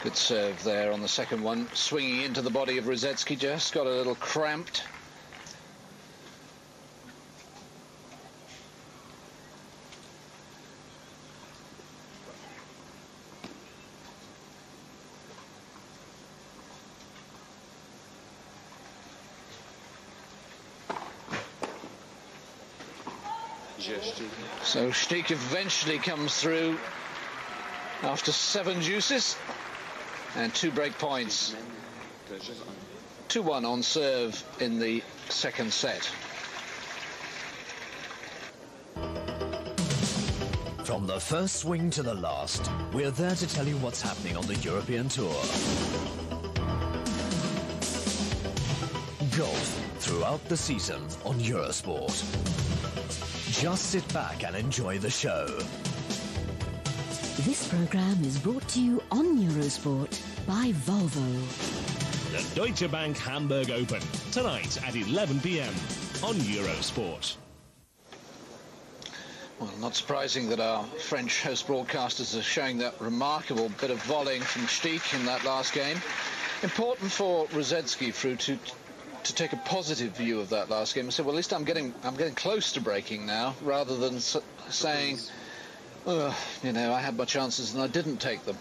Good serve there on the second one, swinging into the body of Rusedski, just got a little cramped. So Stich eventually comes through after 7 juices and 2 break points. 2-1 on serve in the second set. From the first swing to the last, we're there to tell you what's happening on the European Tour. Golf throughout the season on Eurosport. Just sit back and enjoy the show. This program is brought to you on Eurosport by Volvo. The Deutsche Bank Hamburg Open, tonight at 11 p.m. on Eurosport. Well, not surprising that our French host broadcasters are showing that remarkable bit of volleying from Stich in that last game. Important for Rusedski to take a positive view of that last game and say, well, at least I'm getting close to breaking now, rather than saying, you know, I had my chances and I didn't take them.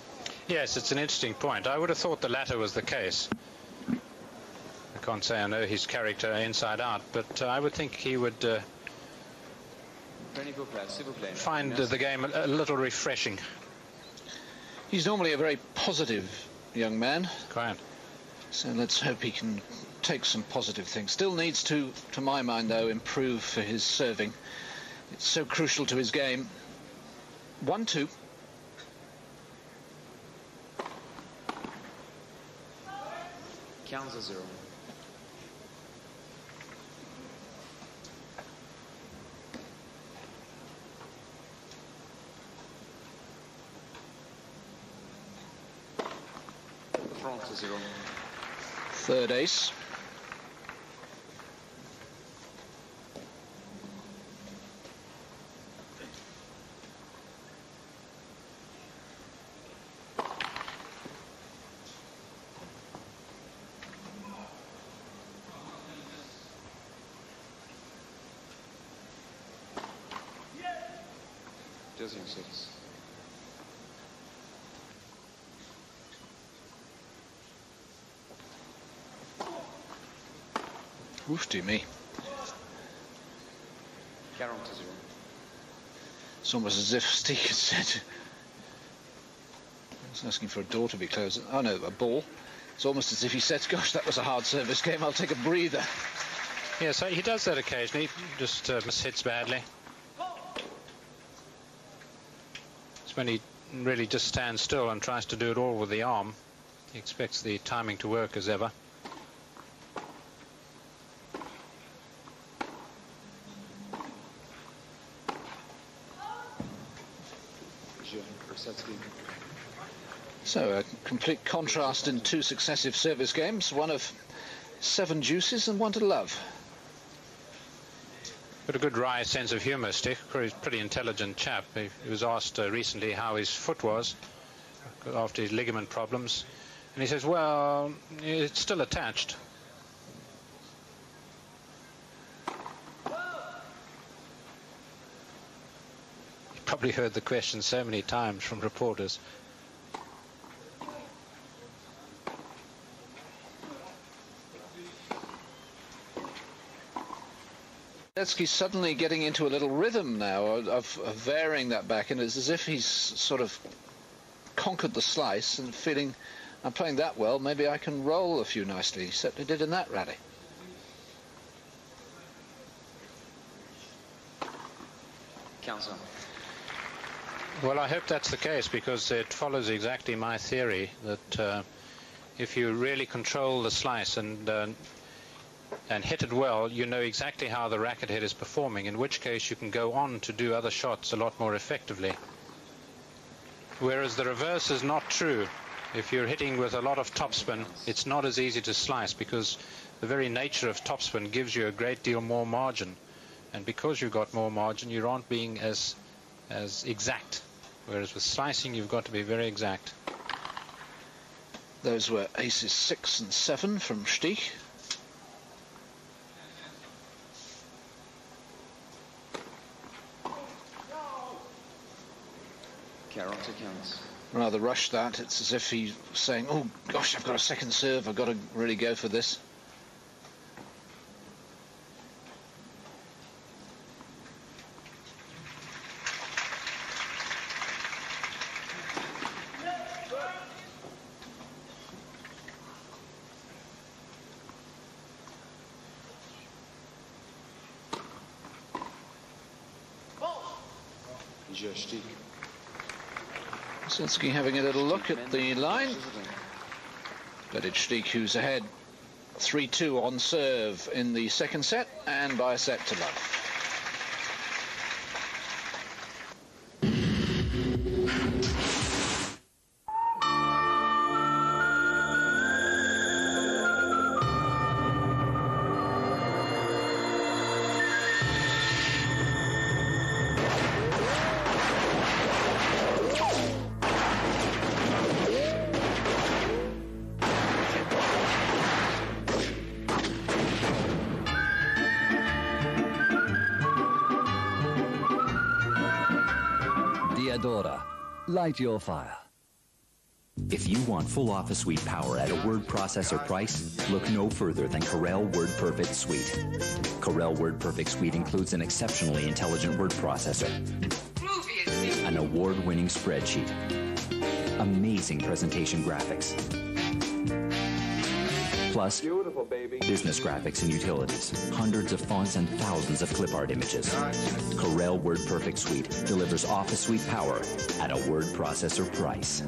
Yes, it's an interesting point. I would have thought the latter was the case. I can't say I know his character inside out, but I would think he would find the game a little refreshing. He's normally a very positive young man. Quite. So let's hope he can take some positive things. Still needs to my mind, though, improve for his serving. It's so crucial to his game. 1-2. Counts 0. Front 0. Third ace. Deuxième 6. Oofty me. 40-0. It's almost as if Stich had said, I was asking for a door to be closed. Oh no, a ball. It's almost as if he said, gosh, that was a hard service game, I'll take a breather. Yes, he does that occasionally, just mishits badly. It's when he really just stands still and tries to do it all with the arm. He expects the timing to work as ever. So a complete contrast in 2 successive service games, one of 7 juices and one to love. Got a good wry sense of humour, Stich. He's a pretty intelligent chap. He was asked recently how his foot was after his ligament problems, and he says, well, it's still attached. He probably heard the question so many times from reporters. Rusedski's suddenly getting into a little rhythm now of varying that back, and it's as if he's sort of conquered the slice and feeling, I'm playing that well, maybe I can roll a few nicely. He certainly did in that rally. Counts on. Well, I hope that's the case, because it follows exactly my theory that if you really control the slice and hit it well, you know exactly how the racket head is performing, in which case you can go on to do other shots a lot more effectively. Whereas the reverse is not true. If you're hitting with a lot of topspin, it's not as easy to slice, because the very nature of topspin gives you a great deal more margin. And because you've got more margin, you aren't being as exact. Whereas with slicing, you've got to be very exact. Those were aces 6 and 7 from Stich. Counts. Rather rushed that. It's as if he's saying, oh gosh, I've got a second serve, I've got to really go for this. Rusedski having a little look at the line. But it's Stich who's ahead 3-2 on serve in the second set, and by a set to love. Diadora, light your fire. If you want full Office Suite power at a word processor price, look no further than Corel WordPerfect Suite. Corel WordPerfect Suite includes an exceptionally intelligent word processor, an award-winning spreadsheet, amazing presentation graphics, plus business graphics and utilities, hundreds of fonts and thousands of clip art images. Corel WordPerfect Suite delivers Office Suite power at a word processor price.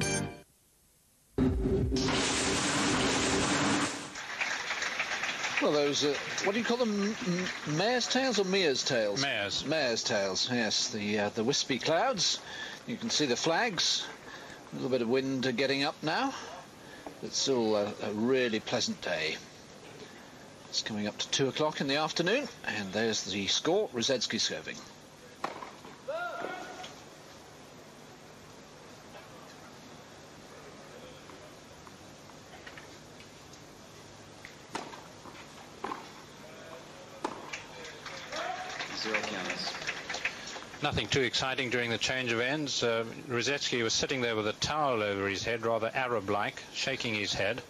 Well, those, what do you call them, mare's tails or Mia's tails? Mare's. Mare's tails, yes, the wispy clouds. You can see the flags. A little bit of wind getting up now. It's still a really pleasant day. It's coming up to 2 o'clock in the afternoon, and there's the score, Rusedski serving. Nothing too exciting during the change of ends. Rusedski was sitting there with a towel over his head, rather Arab-like, shaking his head.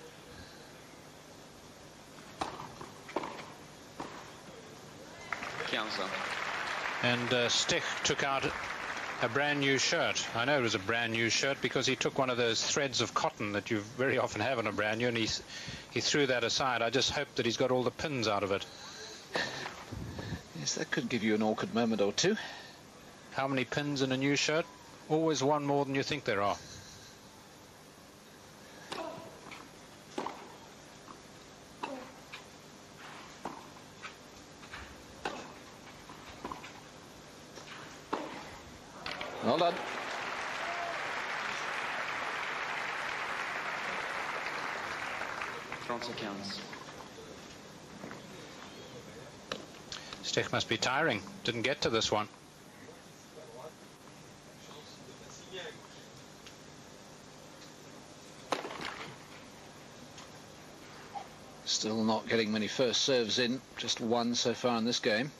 And Stich took out a brand new shirt. I know it was a brand new shirt because he took one of those threads of cotton that you very often have on a brand new, and he threw that aside. I just hope that he's got all the pins out of it. Yes, that could give you an awkward moment or two. How many pins in a new shirt? Always one more than you think there are. Well done. France accounts. Stich must be tiring. Didn't get to this one. Still not getting many first serves in, just one so far in this game.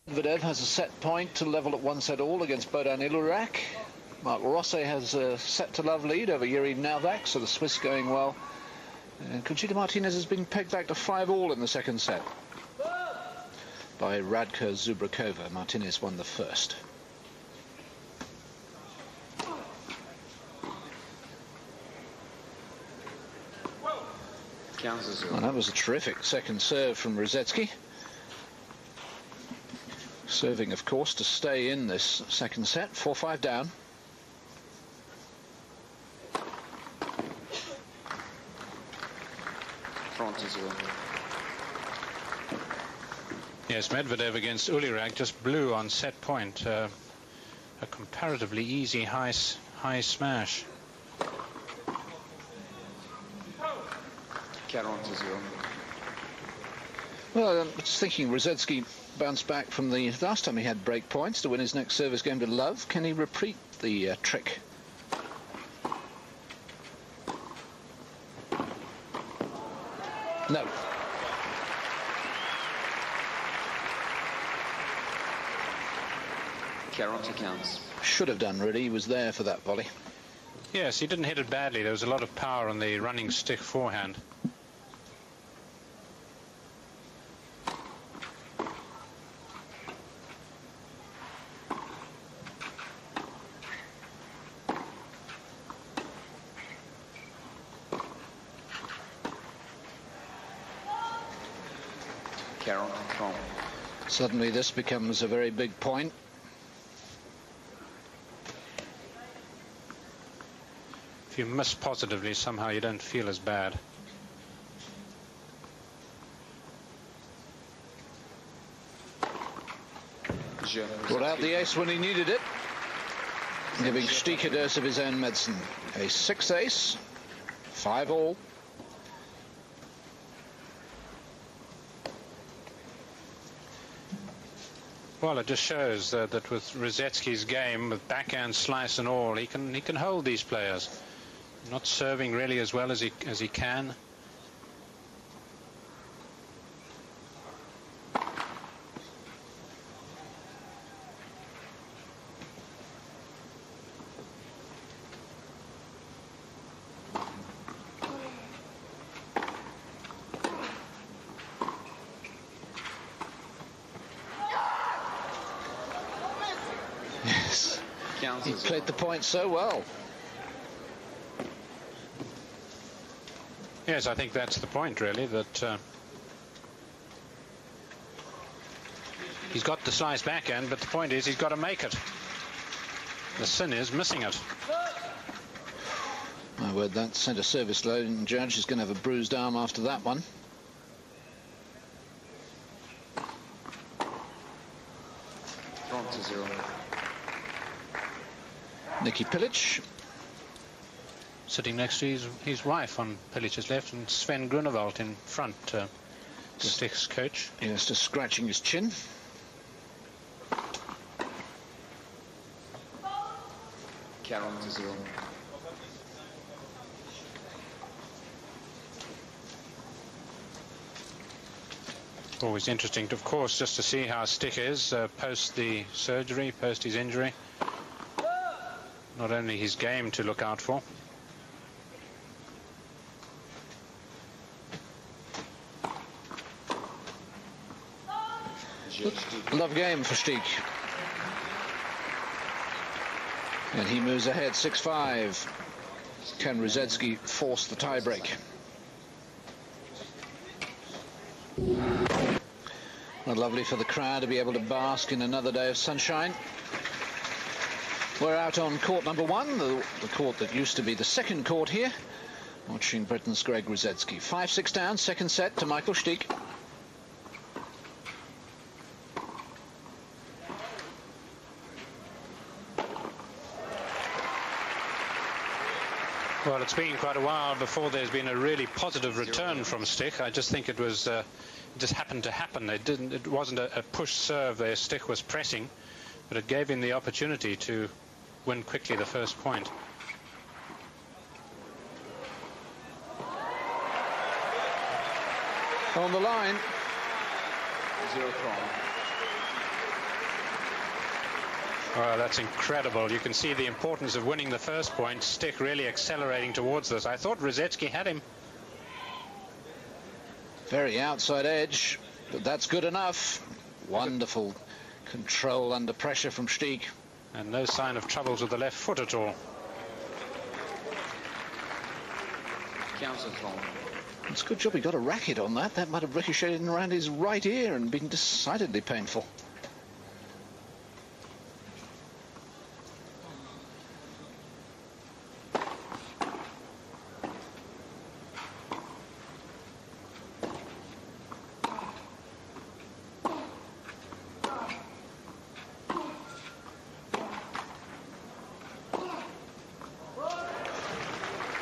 Medvedev has a set point to level at 1-all against Bodan Ilurak. Marc Rosset has a set-to-love lead over Yuri Navak, so the Swiss going well. And Conchita Martinez has been pegged back to 5-all in the second set by Radka Zubrakova. Martinez won the first. Well, that was a terrific second serve from Rusedski. Serving, of course, to stay in this second set. 4-5 down. Yes, Medvedev against Ulirak just blew on set point. A comparatively easy high smash. 40-0. Well, I'm just thinking Rusedski bounced back from the last time he had break points to win his next service game to love. Can he repeat the trick? No. Carrot accounts. Should have done, really. He was there for that volley. Yes, he didn't hit it badly. There was a lot of power on the running Stich forehand. Caron from. Suddenly this becomes a very big point. If you miss positively, somehow you don't feel as bad. Brought out the ace when he needed it, giving Stich a dose of his own medicine. A 6 ace, 5 all. Well, it just shows that with Rusedski's game, with backhand slice and all, he can hold these players. Not serving really as well as he can. Yes, he played the point so well. Yes, I think that's the point, really, that he's got the slice backhand, but the point is he's got to make it. The sin is missing it. My word, that centre service lone judge is going to have a bruised arm after that one. Front to 0. Nicky Pilic. Sitting next to his wife on Pilic's left, and Sven Grunewald in front, Stich's coach. Yes, just scratching his chin. Caron to 0. Always interesting, of course, just to see how Stich is post the surgery, post his injury. Not only his game to look out for. Love game for Stich. And he moves ahead 6-5. Can Rusedski force the tiebreak? Well, lovely for the crowd to be able to bask in another day of sunshine. We're out on court number 1, the court that used to be the second court here, watching Britain's Greg Rusedski. 5-6 down, second set to Michael Stich. Well, it's been quite a while before there's been a really positive return from Stich. I just think it was just happened to happen. It wasn't a push serve there. Stich was pressing, but it gave him the opportunity to win quickly the first point. On the line. 0 from. Well, that's incredible. You can see the importance of winning the first point. Stich really accelerating towards this. I thought Rusedski had him. Very outside edge, but that's good enough. Wonderful control under pressure from Stich. And no sign of troubles with the left foot at all. Counter from. It's a good job he got a racket on that. That might have ricocheted around his right ear and been decidedly painful.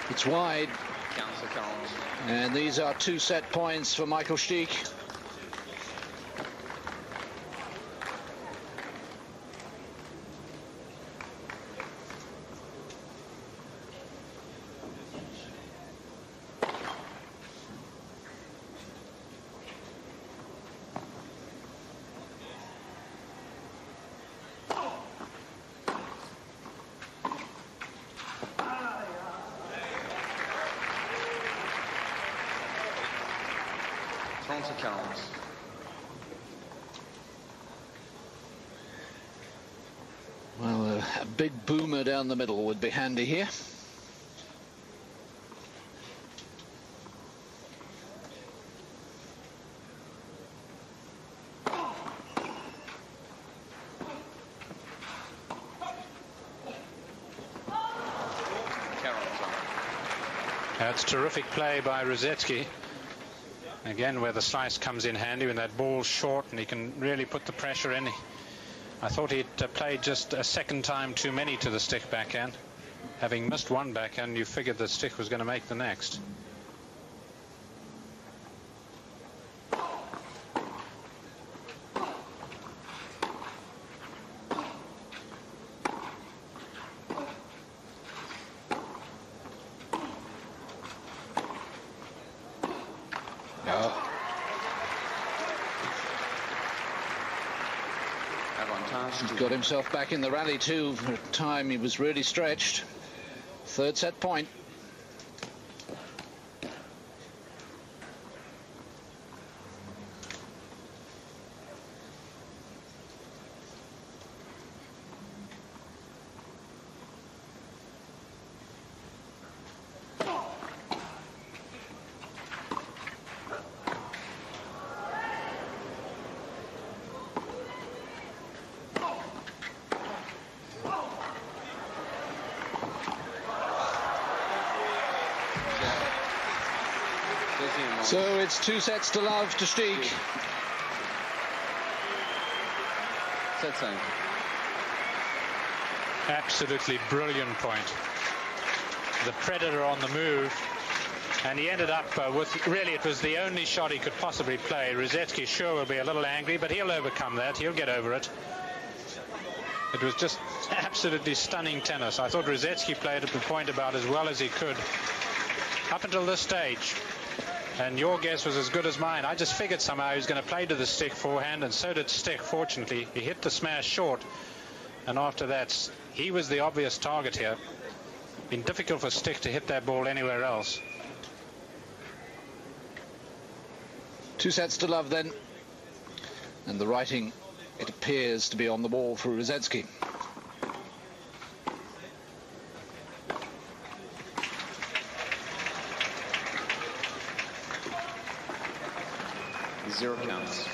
It's wide. And these are 2 set points for Michael Stich. Well, a big boomer down the middle would be handy here. That's terrific play by Rusedski. Again, where the slice comes in handy when that ball's short and he can really put the pressure in. I thought he'd played just a second time too many to the Stich backhand. Having missed one backhand, you figured that Stich was going to make the next. He's got himself back in the rally too. For a time he was really stretched. Third set point. So it's 2 sets to love to Stich. Set time. Absolutely brilliant point. The Predator on the move. And he ended up with, really, it was the only shot he could possibly play. Rusedski sure will be a little angry, but he'll overcome that. He'll get over it. It was just absolutely stunning tennis. I thought Rusedski played at the point about as well as he could up until this stage. And your guess was as good as mine. I just figured somehow he was going to play to the Stich forehand, and so did Stich, fortunately. He hit the smash short, and after that, he was the obvious target here. Been difficult for Stich to hit that ball anywhere else. 2 sets to love then. And the writing, it appears to be on the wall for Rusedski. Zero counts.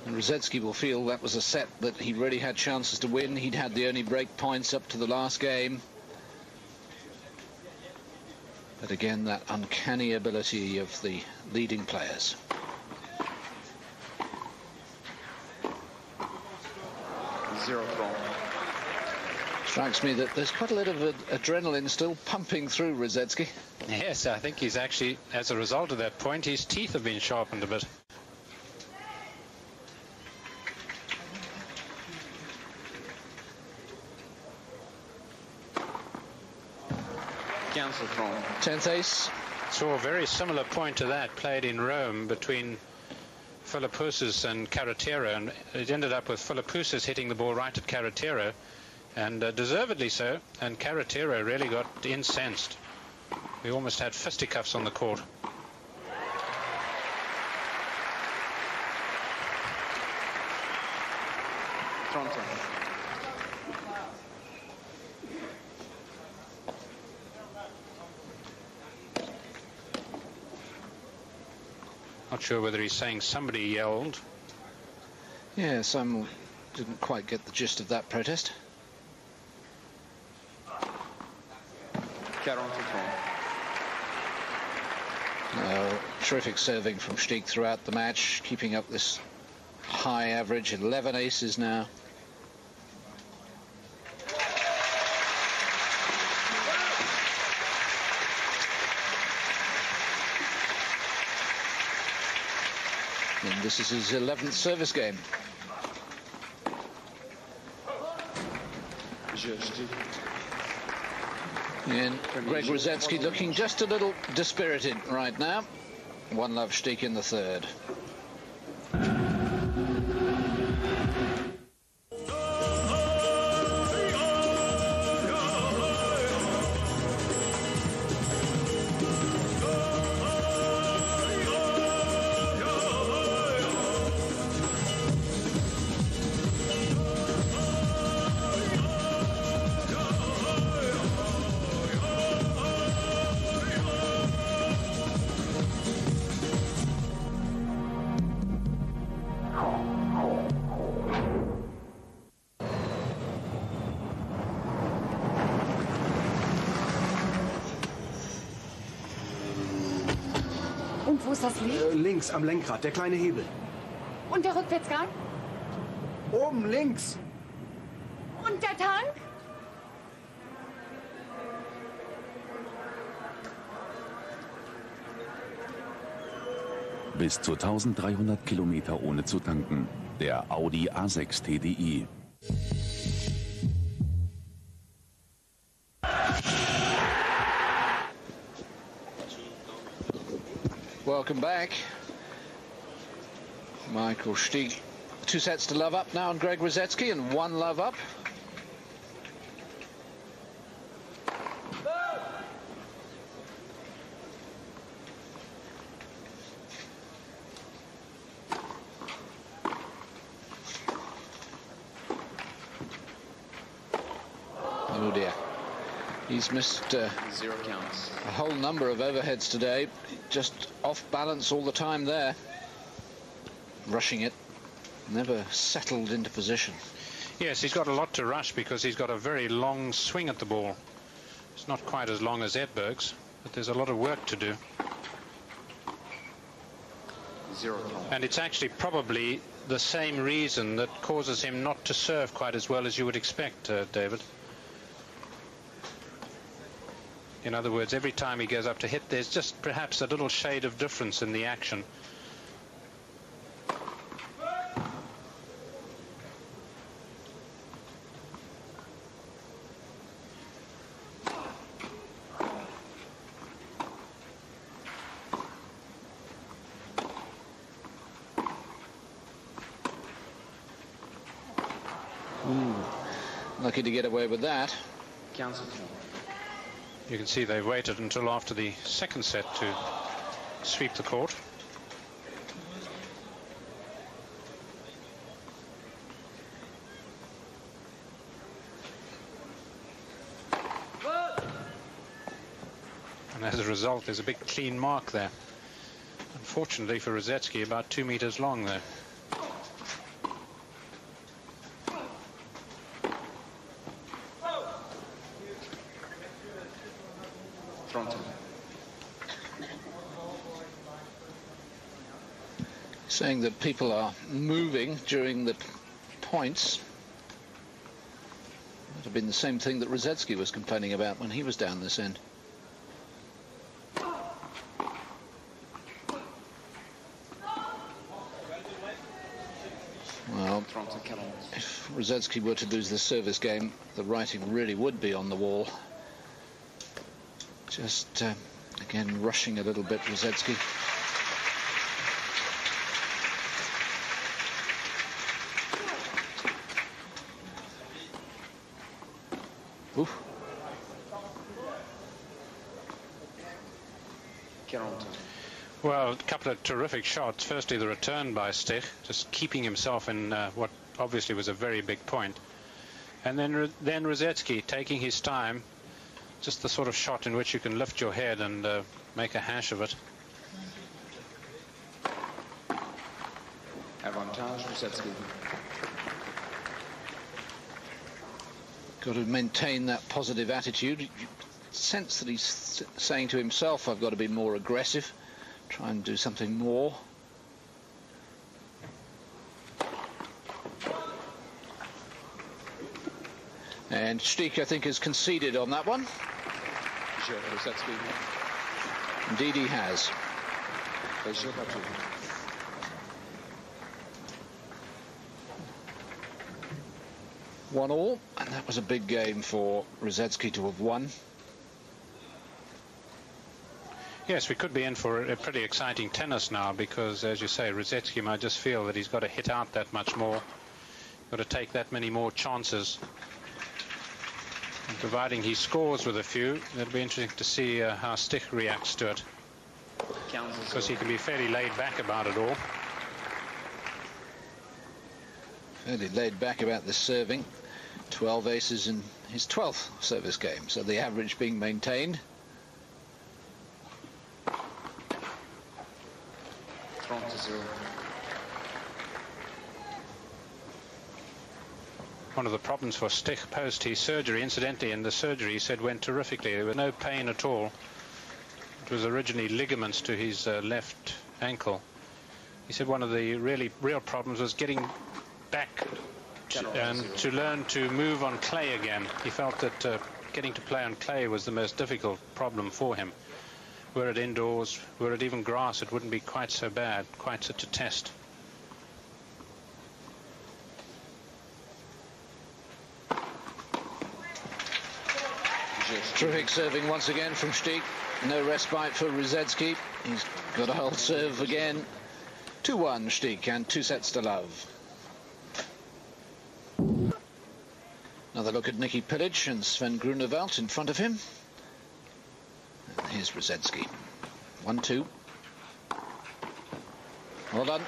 And Rusedski will feel that was a set that he really had chances to win. He'd had the only break points up to the last game. But again, that uncanny ability of the leading players. Zero throw. Strikes me that there's quite a lot of adrenaline still pumping through Rusedski. Yes, I think he's actually, as a result of that point, his teeth have been sharpened a bit. Cancel throw. 10th ace. Saw a very similar point to that played in Rome between Philippoussis and Carretero, and it ended up with Philippoussis hitting the ball right at Carretero, and deservedly so, and Carretero really got incensed. We almost had fisticuffs on the court. Toronto. Not sure whether he's saying somebody yelled. Yeah, some didn't quite get the gist of that protest. Terrific serving from Stich throughout the match, keeping up this high average. 11 aces now. And this is his 11th service game. And Greg Rusedski looking just a little dispirited right now. 1-love Stich in the third. Und wo ist das Licht? Links am Lenkrad, der kleine Hebel. Und der Rückwärtsgang? Oben links. Und der Tank? Bis zu 1300 Kilometer ohne zu tanken. Der Audi A6 TDI. Welcome back. Michael Stich. 2 sets to love up now on Greg Rusedski and 1 love up. Oh dear. He's missed 0 counts. a whole number of overheads today. Just off balance all the time there. Rushing it. Never settled into position. Yes, he's got a lot to rush because he's got a very long swing at the ball. It's not quite as long as Edberg's, but there's a lot of work to do. 0 count. And it's actually probably the same reason that causes him not to serve quite as well as you would expect, David. In other words, every time he goes up to hit, there's just perhaps a little shade of difference in the action. Lucky to get away with that. Cancel. You can see they've waited until after the second set to sweep the court. And as a result, there's a big clean mark there. Unfortunately for Rusedski, about 2 meters long there. Saying that people are moving during the points. Would have been the same thing that Rusedski was complaining about when he was down this end. Well, if Rusedski were to lose this service game, the writing really would be on the wall. Just, again, rushing a little bit, Rusedski. Oof. Well, a couple of terrific shots. Firstly, the return by Stich, just keeping himself in what obviously was a very big point. And then Rusedski taking his time, just the sort of shot in which you can lift your head and make a hash of it. Avantage, Rusedski. Got to maintain that positive attitude. You sense that he's saying to himself, I've got to be more aggressive, try and do something more. And Stich, I think, has conceded on that one. Indeed he has. 1-1, and that was a big game for Rusedski to have won. Yes, we could be in for a pretty exciting tennis now because, as you say, Rusedski might just feel that he's got to hit out that much more, got to take that many more chances. And providing he scores with a few, it'll be interesting to see how Stich reacts to it, because he can be fairly laid back about it all. Fairly laid back about this serving. 12 aces in his 12th service game, so the average being maintained. One of the problems for Stich post his surgery, incidentally, in the surgery he said went terrifically. There was no pain at all. It was originally ligaments to his left ankle. He said one of the real problems was getting back and to learn to move on clay again. He felt that getting to play on clay was the most difficult problem for him. Were it indoors, were it even grass, it wouldn't be quite so bad, quite such a test. Terrific serving once again from Stich. No respite for Rusedski. He's got a hold serve again. 2-1 Stich and 2 sets to love. Another look at Nicky Pilic and Sven Grunewald in front of him. And here's Rusedski. 1-2. Well done.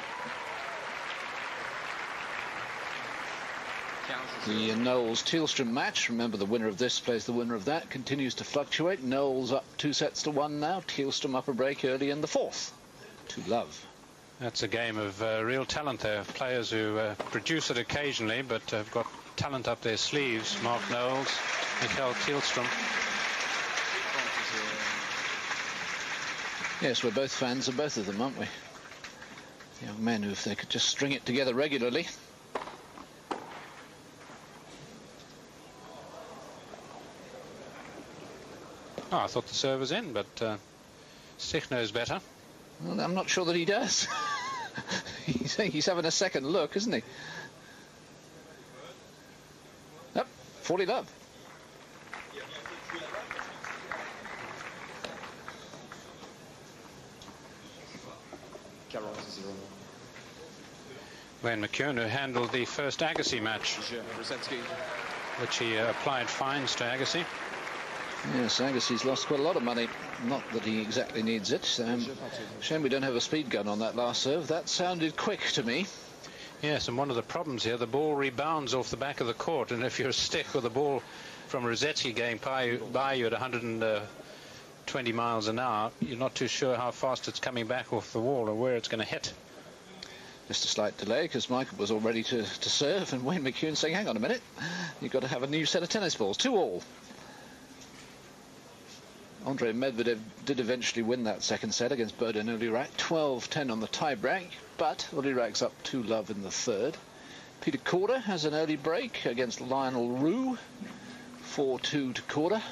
The Knowles-Teelstrom match. Remember, the winner of this plays the winner of that. Continues to fluctuate. Knowles up 2 sets to 1 now. Teelstrom up a break early in the 4th. To love. That's a game of real talent there. Players who produce it occasionally, but have got talent up their sleeves. Mark Knowles, Mikael Teelstrom. Yes, we're both fans of both of them, aren't we? The young men who, if they could just string it together regularly. Oh, I thought the serve was in, but Stich knows better. Well, I'm not sure that he does. He's having a second look, isn't he? Yep, 40 love. Wayne McKeown, who handled the first Agassi match, which he applied fines to Agassi. Yes, Agassi's lost quite a lot of money. Not that he exactly needs it. Shame we don't have a speed gun on that last serve. That sounded quick to me. Yes, and one of the problems here, the ball rebounds off the back of the court, and if you're a Stich with a ball from Rusedski going by you at 120 miles an hour, you're not too sure how fast it's coming back off the wall or where it's going to hit. Just a slight delay because Michael was all ready to serve, and Wayne McKeown saying, hang on a minute, you've got to have a new set of tennis balls. 2-all. Andrei Medvedev did eventually win that second set against Bodan Ulirak, 12-10 on the tie-break, but Ulirak's up 2 love in the third. Peter Korda has an early break against Lionel Roux, 4-2 to Korda.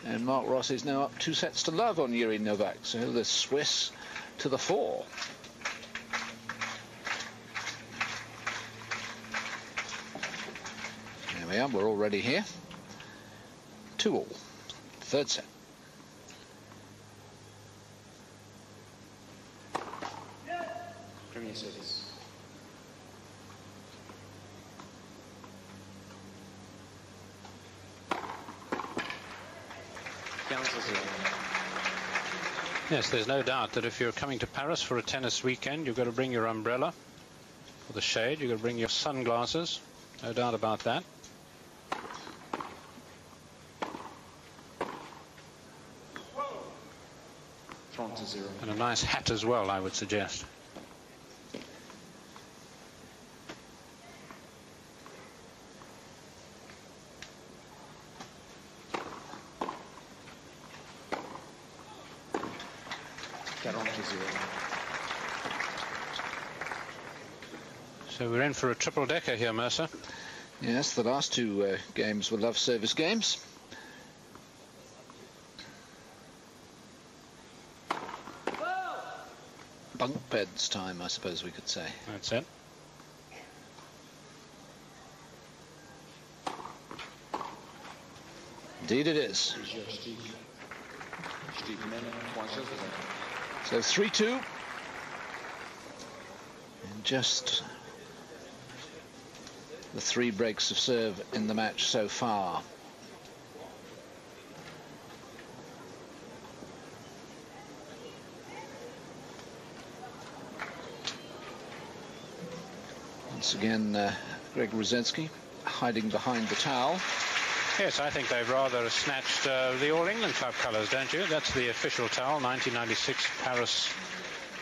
And Mark Ross is now up 2 sets to love on Yuri Novak, so the Swiss to the 4. There we are, we're already here. 2-all. Third set. Premier service. Yes, there's no doubt that if you're coming to Paris for a tennis weekend, you've got to bring your umbrella for the shade. You've got to bring your sunglasses. No doubt about that. And a nice hat as well, I would suggest. So we're in for a triple-decker here, Mercer. Yes, the last 2 games were love service games. Bunk beds time, I suppose we could say. That's it. Indeed it is. So 3-2. And just the 3 breaks of serve in the match so far. Once again, Greg Rusedski hiding behind the towel. Yes, I think they've rather snatched the All England Club colours, don't you? That's the official towel, 1996 Paris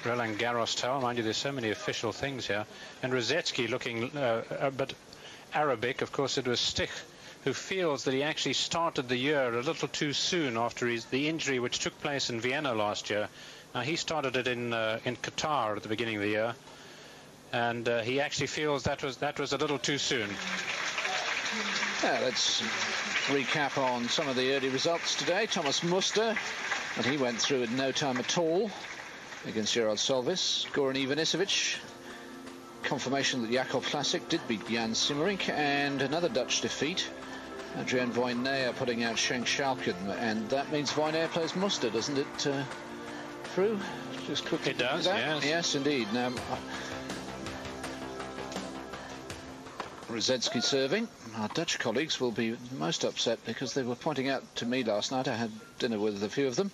Roland Garros towel. Mind you, there's so many official things here. And Rusedski looking a bit Arabic. Of course, it was Stich who feels that he actually started the year a little too soon after the injury which took place in Vienna last year. Now, he started it in Qatar at the beginning of the year, and he actually feels that was a little too soon. Yeah, let's recap on some of the early results today. Thomas Muster, and he went through in no time at all against Gerard Solvis. Goran Ivanisevic, confirmation that Jakob Klasik did beat Jan Simmerink, and another Dutch defeat. Adrian Voynier putting out Schenk Schalken, and that means Voynier plays Muster, doesn't it, Fru? Just quickly. It does, yes. Yes, indeed. Now, Rusedski serving. Our Dutch colleagues will be most upset because they were pointing out to me last night, I had dinner with a few of them,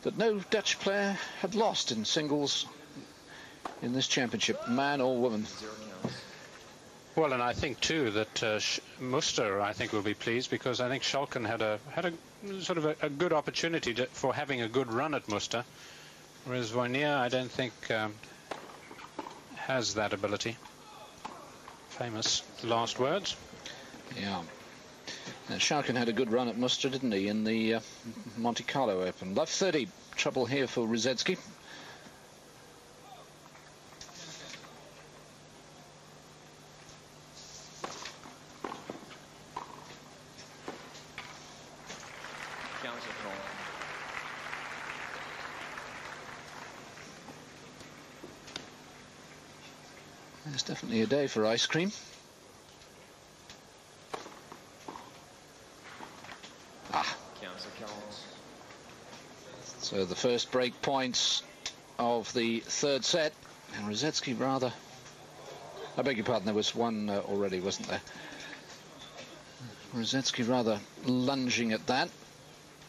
that no Dutch player had lost in singles in this championship, man or woman. Well, and I think too that Muster, I think, will be pleased, because I think Schalken had a sort of a good opportunity for having a good run at Muster, whereas Voynier, I don't think has that ability. Famous last words. Yeah. Schalken had a good run at Muster, didn't he, in the Monte Carlo Open. Love 30. Trouble here for Rusedski. It's definitely a day for ice cream. So the first break points of the third set, and Rusedski rather... I beg your pardon, there was one already, wasn't there? Rusedski rather lunging at that.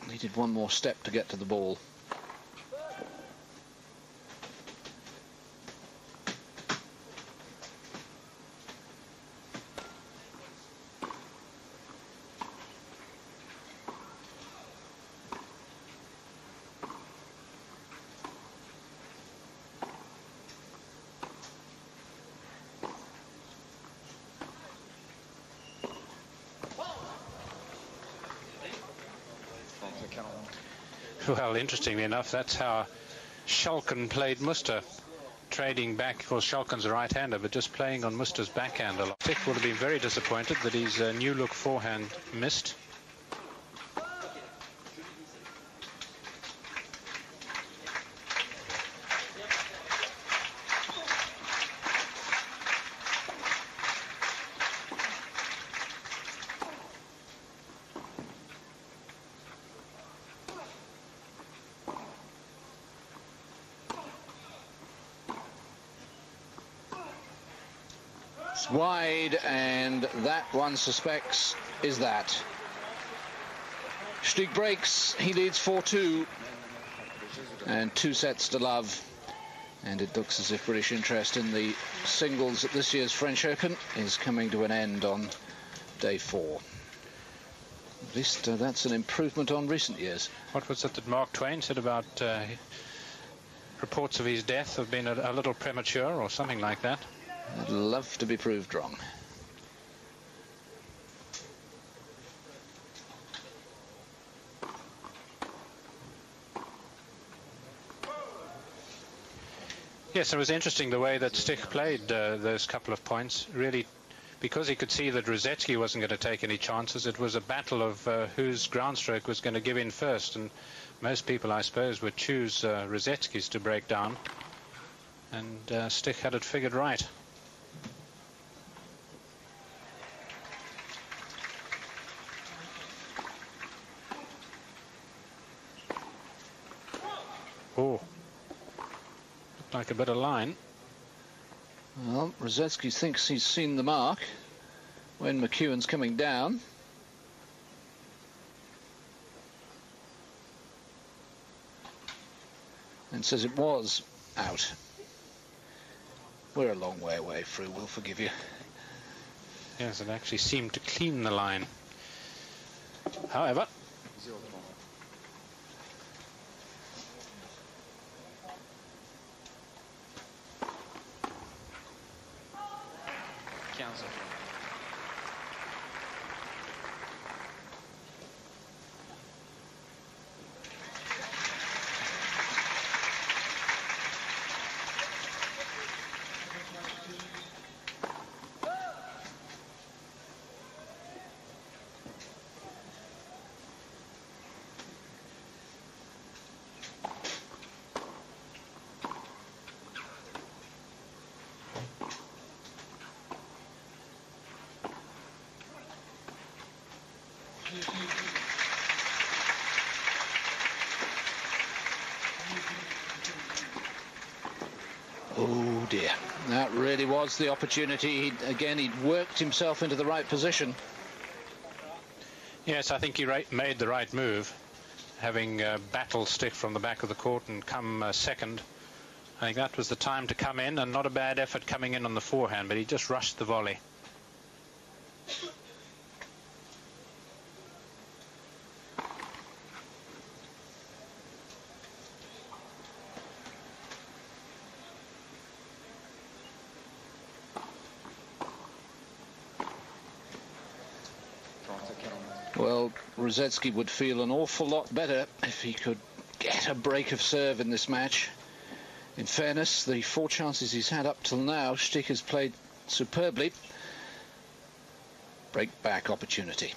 Needed one more step to get to the ball. Well, interestingly enough, that's how Schalken played Muster, trading back. For Schalken's a right-hander, but just playing on Muster's backhand a lot. Stich would have been very disappointed that his new-look forehand missed. Wide, and that one suspects is that. Stich breaks, he leads 4-2, and 2 sets to love, and it looks as if British interest in the singles at this year's French Open is coming to an end on day 4. At least that's an improvement on recent years. What was it that Mark Twain said about reports of his death have been a little premature, or something like that? I'd love to be proved wrong. Yes, it was interesting the way that Stich played those couple of points. Really, because he could see that Rusedski wasn't going to take any chances, it was a battle of whose ground stroke was going to give in first. And most people, I suppose, would choose Rusedski's to break down. And Stich had it figured right. Oh, looked like a bit of line. Well, Rusedski thinks he's seen the mark when McEwen's coming down. And says it was out. We're a long way away, Fru, we'll forgive you. Yes, it actually seemed to clean the line. However... Oh dear, that really was the opportunity. He'd worked himself into the right position. Yes, I think he made the right move, having battled Stich from the back of the court and come second. I think that was the time to come in, and not a bad effort coming in on the forehand, but he just rushed the volley. Well, Rusedski would feel an awful lot better if he could get a break of serve in this match. In fairness, the 4 chances he's had up till now, Stich has played superbly. Break back opportunity.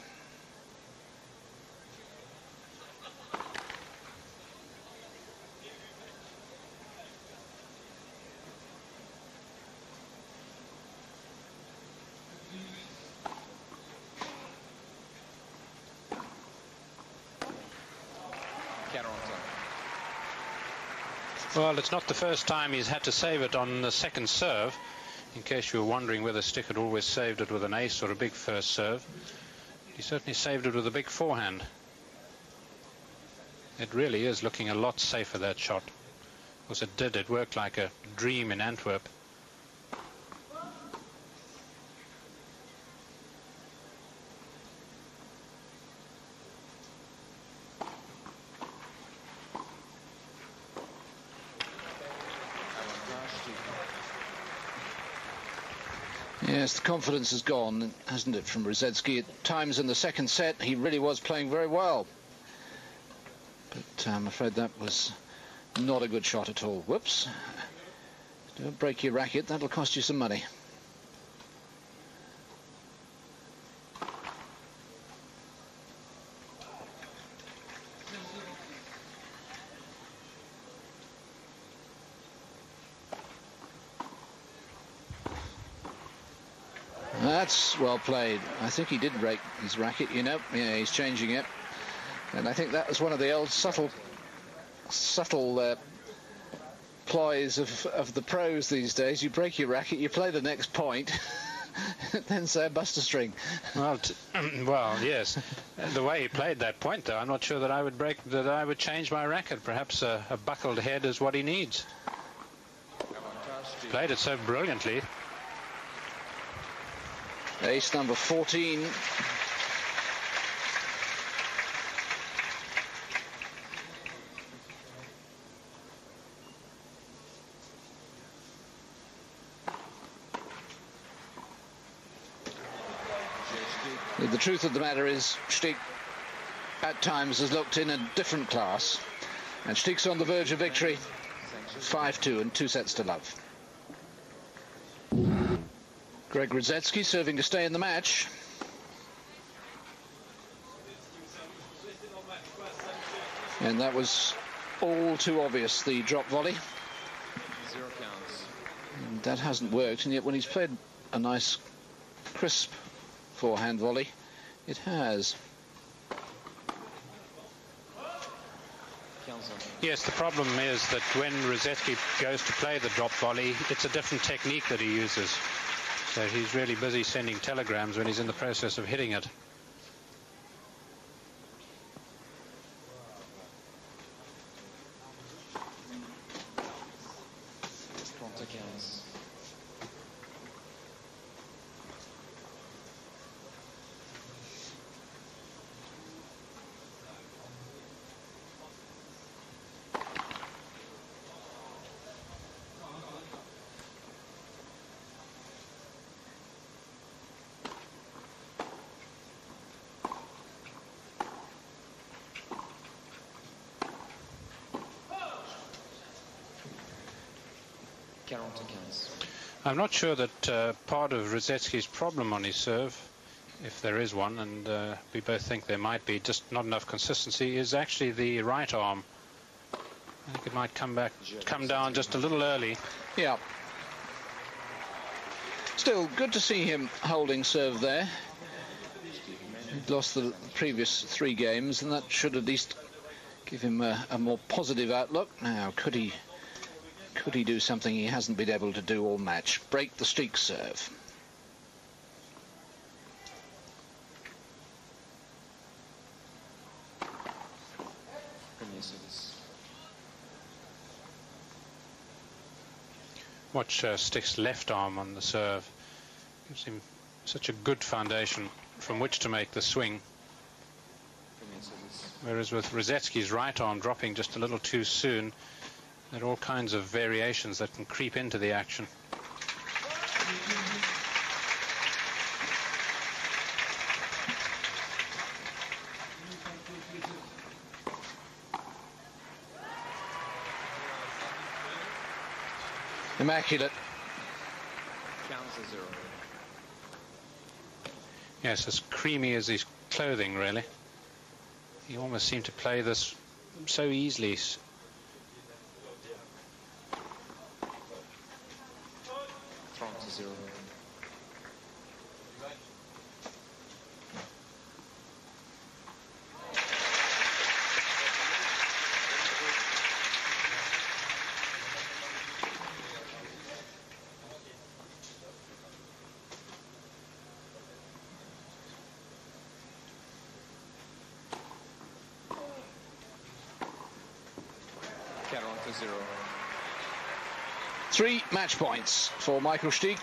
Well, it's not the first time he's had to save it on the second serve. In case you were wondering whether Stich had always saved it with an ace or a big first serve, he certainly saved it with a big forehand. It really is looking a lot safer, that shot. Of course, it worked like a dream in Antwerp. Yes, the confidence has gone, hasn't it, from Rusedski? At times in the second set, he really was playing very well. But I'm afraid that was not a good shot at all. Whoops. Don't break your racket, that'll cost you some money. That's well played. I think he did break his racket, you know. Yeah, he's changing it. And I think that was one of the old subtle ploys of the pros these days. You break your racket, you play the next point, then say bust a string. Well, well, yes. The way he played that point, though, I'm not sure that I would change my racket. Perhaps a buckled head is what he needs. Played it so brilliantly. Ace number 14. The truth of the matter is, Stich at times has looked in a different class, and Stich's on the verge of victory. 5-2 and 2 sets to love. Greg Rusedski serving to stay in the match. And that was all too obvious, the drop volley. 0 counts. And that hasn't worked, and yet when he's played a nice, crisp forehand volley, it has. Yes, the problem is that when Rusedski goes to play the drop volley, it's a different technique that he uses. So he's really busy sending telegrams when he's in the process of hitting it. I'm not sure that part of Rusedski's problem on his serve, if there is one, and we both think there might be, just not enough consistency, is actually the right arm. I think it might come down just a little early. Yeah. Still, good to see him holding serve there. He'd lost the previous 3 games, and that should at least give him a more positive outlook. Now, could Could he do something he hasn't been able to do all match? Break the Stich serve. Watch Stich's left arm on the serve. Gives him such a good foundation from which to make the swing. Whereas with Rusedski's right arm dropping just a little too soon, there are all kinds of variations that can creep into the action. Immaculate. Counts as 0. Yes, as creamy as his clothing, really. He almost seemed to play this so easily. Thrown to 0. To 0. 3 match points for Michael Stich.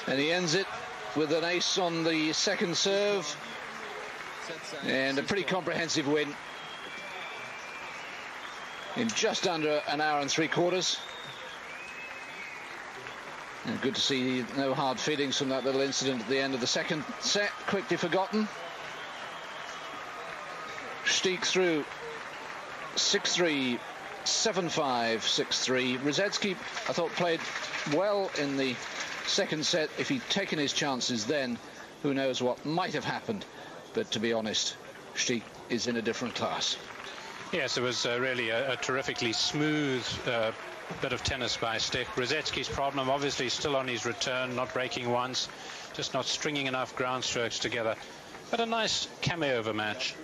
And he ends it with an ace on the second serve. And a pretty comprehensive win in just under an hour and 3/4. And good to see no hard feelings from that little incident at the end of the second set. Quickly forgotten. Stich through 6-3, 7-5, 6-3. Rusedski, I thought, played well in the second set. If he'd taken his chances then, who knows what might have happened. But to be honest, Stich is in a different class. Yes, it was really a terrifically smooth bit of tennis by Stich. Rusedski's problem, obviously, still on his return, not breaking once, just not stringing enough ground strokes together. But a nice cameo of a match.